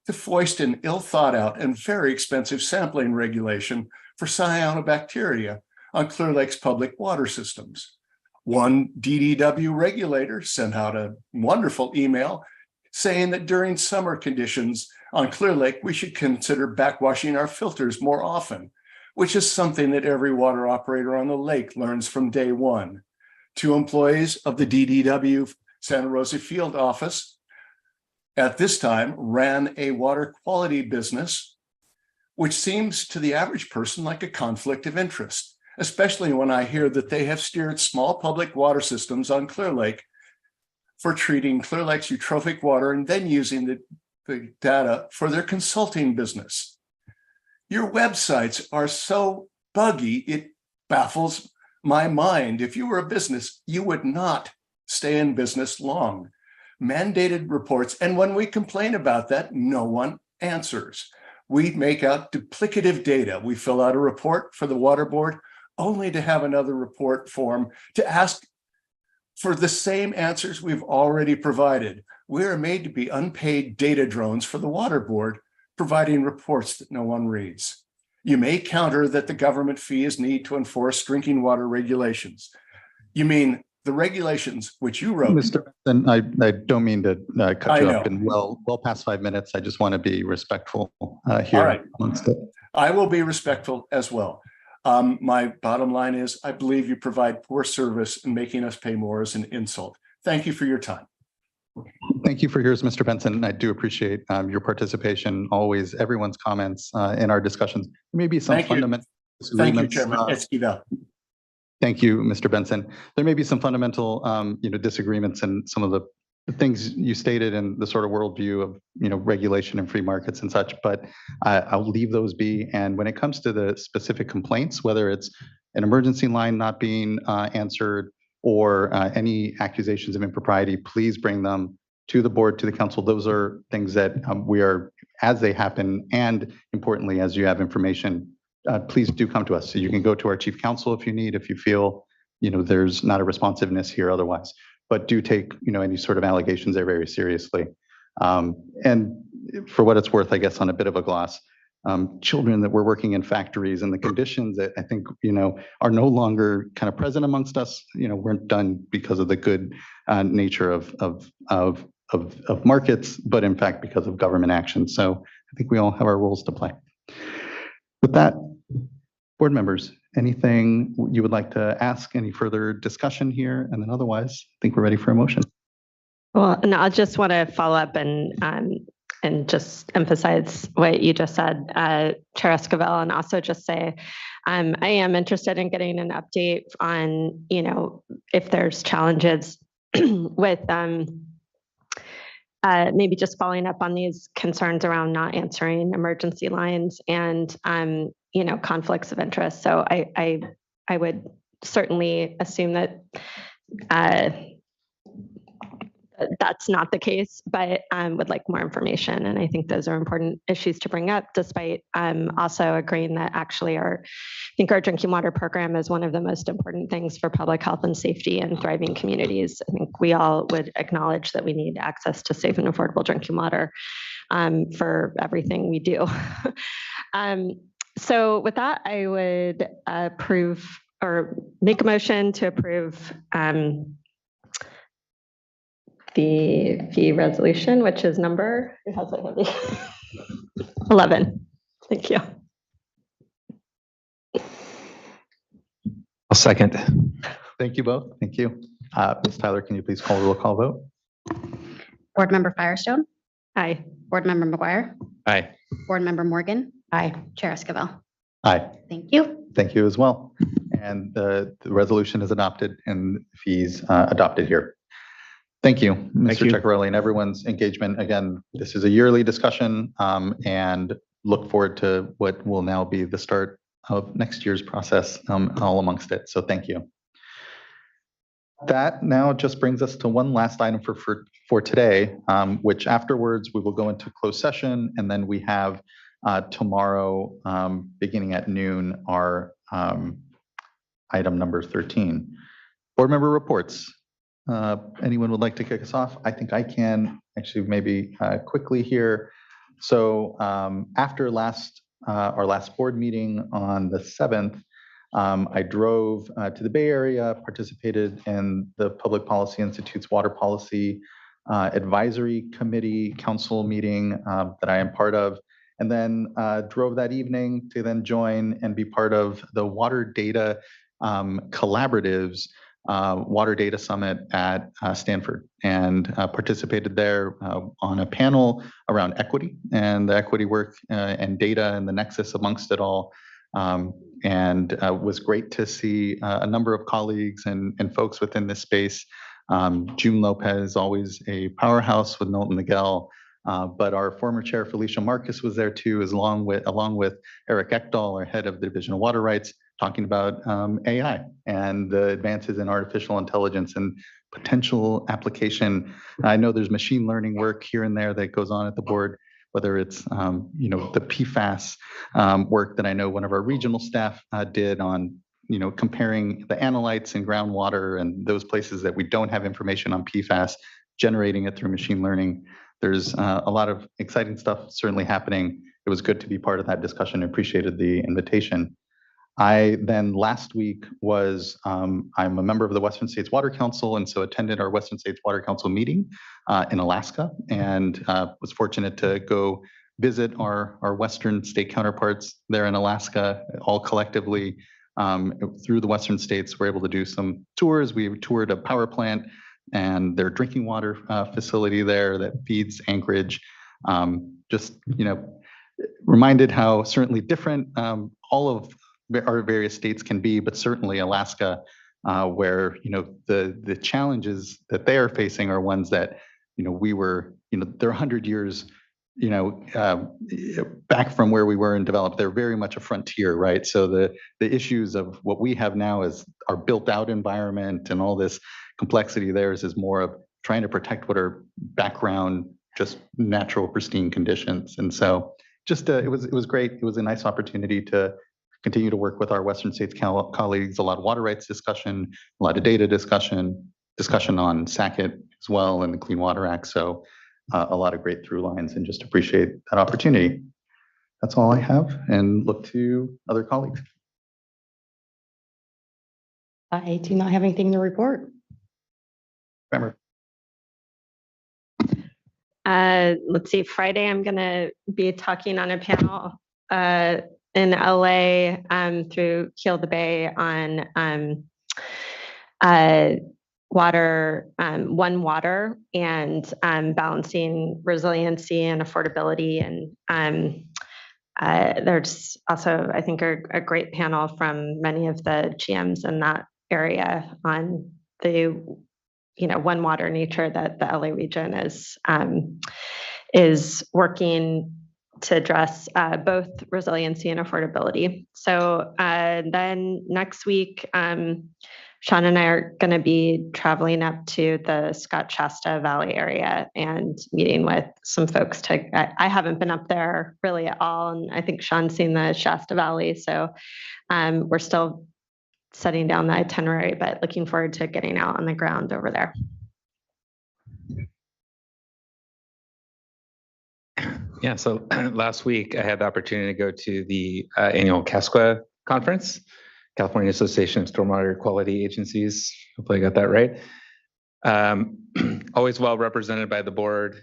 to foist an ill-thought-out and very expensive sampling regulation for cyanobacteria on Clear Lake's public water systems. One DDW regulator sent out a wonderful email saying that during summer conditions on Clear Lake, we should consider backwashing our filters more often, which is something that every water operator on the lake learns from day one. 2 employees of the DDW Santa Rosa field office at this time ran a water quality business, which seems to the average person like a conflict of interest, especially when I hear that they have steered small public water systems on Clear Lake for treating Clear Lake's eutrophic water and then using the data for their consulting business. Your websites are so buggy, it baffles my mind. If you were a business, you would not stay in business long. Mandated reports, and when we complain about that, no one answers. We make out duplicative data. We fill out a report for the water board only to have another report form to ask for the same answers we've already provided. We are made to be unpaid data drones for the water board, providing reports that no one reads. You may counter that the government fees need to enforce drinking water regulations. You mean the regulations which you wrote? Mr. Benson, I don't mean to cut you I up in well past 5 minutes. I just want to be respectful here. All right. Amongst it. I will be respectful as well. My bottom line is I believe you provide poor service and making us pay more is an insult. Thank you for your time. Thank you for yours, Mr. Benson. I do appreciate your participation, always everyone's comments in our discussions. There may be some fundamental disagreements. Thank you, Chairman Esquivel. Thank you, Mr. Benson. There may be some fundamental disagreements in some of the the things you stated and the sort of worldview of, regulation and free markets and such, but I'll leave those be. And when it comes to the specific complaints, whether it's an emergency line not being answered or any accusations of impropriety, please bring them to the board, to the council. Those are things that we are, as they happen, and importantly, as you have information, please do come to us. So you can go to our chief counsel if you need, if you feel, there's not a responsiveness here otherwise. But do take, any sort of allegations there very seriously. And for what it's worth, I guess on a bit of a gloss, children that were working in factories and the conditions that I think, are no longer kind of present amongst us, weren't done because of the good nature of markets, but in fact, because of government action. So I think we all have our roles to play. With that, board members, anything you would like to ask? Any further discussion here? And then otherwise, I think we're ready for a motion. Well, and I just want to follow up and just emphasize what you just said, Chair Esquivel, and also just say I am interested in getting an update on, if there's challenges with maybe just following up on these concerns around not answering emergency lines and conflicts of interest. So I would certainly assume that that's not the case, but would like more information. And I think those are important issues to bring up, despite also agreeing that actually I think our drinking water program is one of the most important things for public health and safety and thriving communities. I think we all would acknowledge that we need access to safe and affordable drinking water for everything we do. So with that, I would approve or make a motion to approve the fee resolution, which is number 11. Thank you. I'll second. Thank you both. Thank you. Ms. Tyler, can you please call the roll call vote? Board Member Firestone, Aye. Board Member McGuire, Aye. Board Member Morgan, Aye. Chair Esquivel. Aye. Thank you. Thank you as well. And the resolution is adopted and fees adopted here. Thank you, Mr. Ceccarelli, and everyone's engagement. Again, this is a yearly discussion and look forward to what will now be the start of next year's process all amongst it. So thank you. That now just brings us to one last item for today, which afterwards we will go into closed session, and then we have tomorrow beginning at noon our item number 13. Board member reports. Anyone would like to kick us off? I think I can actually maybe quickly here. So after our last board meeting on the 7th, I drove to the Bay Area, participated in the Public Policy Institute's Water Policy Advisory Committee Council meeting that I am part of, and then drove that evening to then join and be part of the Water Data Collaborative's Water Data Summit at Stanford, and participated there on a panel around equity and the equity work and data and the nexus amongst it all. And was great to see a number of colleagues and folks within this space. June Lopez, always a powerhouse with Milton Miguel, but our former chair Felicia Marcus was there too, along with Eric Ekdahl, our head of the Division of Water Rights, talking about AI and the advances in artificial intelligence and potential application. I know there's machine learning work here and there that goes on at the board, whether it's the PFAS work that I know one of our regional staff did on comparing the analytes in groundwater and those places that we don't have information on PFAS, generating it through machine learning. There's a lot of exciting stuff certainly happening. It was good to be part of that discussion. I appreciated the invitation. I then last week I'm a member of the Western States Water Council, and so attended our Western States Water Council meeting in Alaska, and was fortunate to go visit our Western state counterparts there in Alaska, all collectively through the Western states. We're able to do some tours. We toured a power plant and their drinking water facility there that feeds Anchorage. Reminded how certainly different all of our various states can be, but certainly Alaska, where the challenges that they are facing are ones that we were, they're 100 years, back from where we were and developed. They're very much a frontier, right? So the issues of what we have now is our built out environment and all this complexity. Theirs is more of trying to protect what are background, just natural pristine conditions. And so just it was great. It was a nice opportunity to continue to work with our Western States colleagues, a lot of water rights discussion, a lot of data discussion on SACIT as well and the Clean Water Act. So a lot of great through lines, and just appreciate that opportunity. That's all I have, and look to other colleagues. I do not have anything to report. Remember. Let's see, Friday, I'm going to be talking on a panel in LA through Heal the Bay on water, One Water, and balancing resiliency and affordability. And there's also, I think, a great panel from many of the GMs in that area on the One Water nature that the LA region is working to address both resiliency and affordability. So then next week, Sean and I are going to be traveling up to the Scott Shasta Valley area and meeting with some folks. I haven't been up there really at all, and I think Sean's seen the Shasta Valley. So we're still setting down the itinerary, but looking forward to getting out on the ground over there. Yeah, so last week I had the opportunity to go to the annual CASQA conference, California Association of Stormwater Quality Agencies. Hopefully I got that right. Always well represented by the board.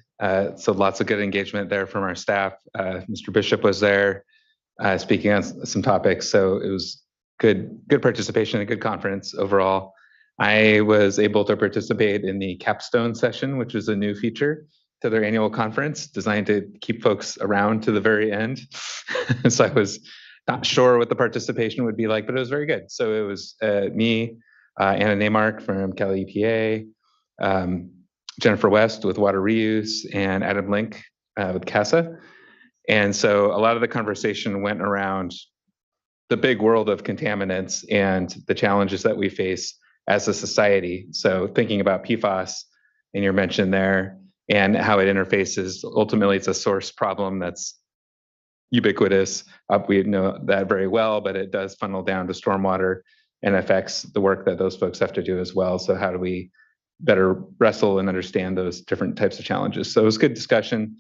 So lots of good engagement there from our staff. Mr. Bishop was there speaking on some topics. So it was good participation, a good conference overall. I was able to participate in the capstone session, which is a new feature to their annual conference designed to keep folks around to the very end. So I was not sure what the participation would be like, but it was very good. So it was me, Anna Neymark from Cali EPA, Jennifer West with Water Reuse, and Adam Link with CASA. And so a lot of the conversation went around the big world of contaminants and the challenges that we face as a society. So thinking about PFAS in your mention there, and how it interfaces. Ultimately, it's a source problem that's ubiquitous. We know that very well, but it does funnel down to stormwater and affects the work that those folks have to do as well. So how do we better wrestle and understand those different types of challenges? So it was a good discussion,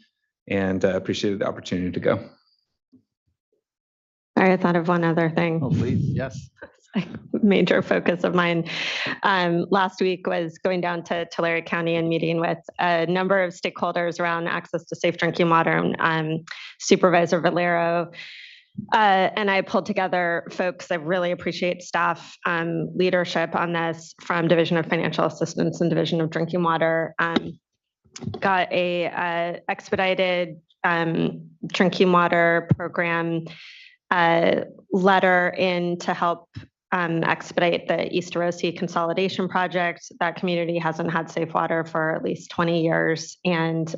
and appreciated the opportunity to go. I thought of one other thing. Oh, please, yes. Major focus of mine last week was going down to Tulare County and meeting with a number of stakeholders around access to safe drinking water. Supervisor Valero and I pulled together folks. I really appreciate staff leadership on this from Division of Financial Assistance and Division of Drinking Water. Got a expedited drinking water program letter in to help expedite the East Arosi consolidation project. That community hasn't had safe water for at least 20 years. And,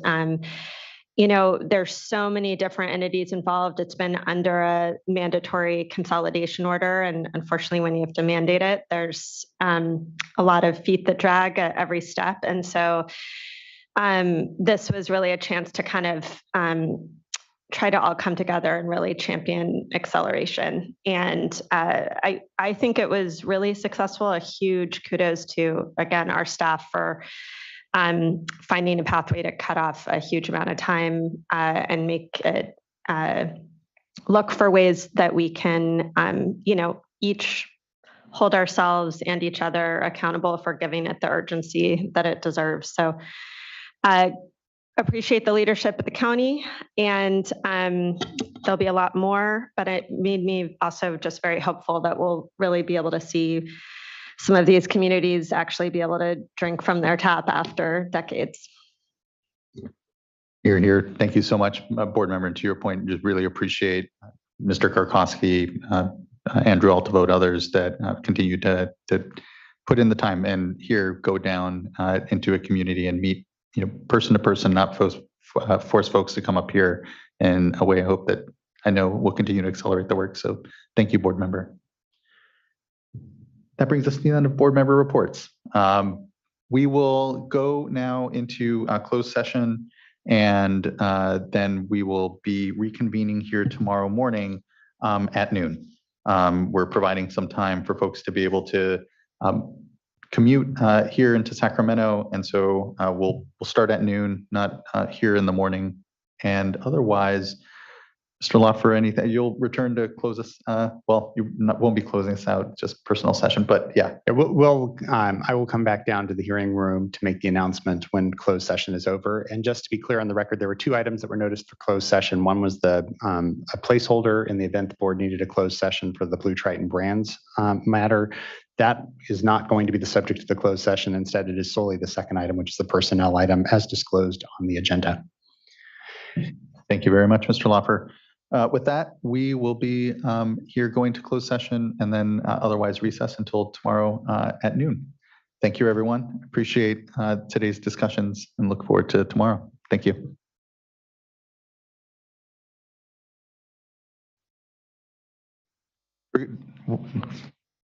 there's so many different entities involved. It's been under a mandatory consolidation order. And unfortunately, when you have to mandate it, there's a lot of feet that drag at every step. And so this was really a chance to kind of try to all come together and really champion acceleration. And I think it was really successful. A huge kudos to, again, our staff for finding a pathway to cut off a huge amount of time and make it look for ways that we can, each hold ourselves and each other accountable for giving it the urgency that it deserves. So appreciate the leadership at the county, and there'll be a lot more, but it made me also just very hopeful that we'll really be able to see some of these communities actually be able to drink from their tap after decades. Here, here. Thank you so much, board member. And to your point, just really appreciate Mr. Karkowski, Andrew Altavote, others that continue to put in the time and here go down into a community and meet person to person, not force folks to come up here in a way I hope that I know will continue to accelerate the work. So thank you, board member. That brings us to the end of board member reports. We will go now into a closed session, and then we will be reconvening here tomorrow morning at noon. We're providing some time for folks to be able to commute here into Sacramento, and so we'll start at noon, not here in the morning. And otherwise, Mr. Loffer, anything, you'll return to close us, well, won't be closing us out, just personal session, but yeah. I will come back down to the hearing room to make the announcement when closed session is over. And just to be clear on the record, there were two items that were noticed for closed session. One was a placeholder in the event the board needed a closed session for the Blue Triton Brands matter. That is not going to be the subject of the closed session. Instead, it is solely the second item, which is the personnel item as disclosed on the agenda. Thank you very much, Mr. Loffer. With that, we will be here going to closed session and then otherwise recess until tomorrow at noon. Thank you, everyone. Appreciate today's discussions and look forward to tomorrow. Thank you.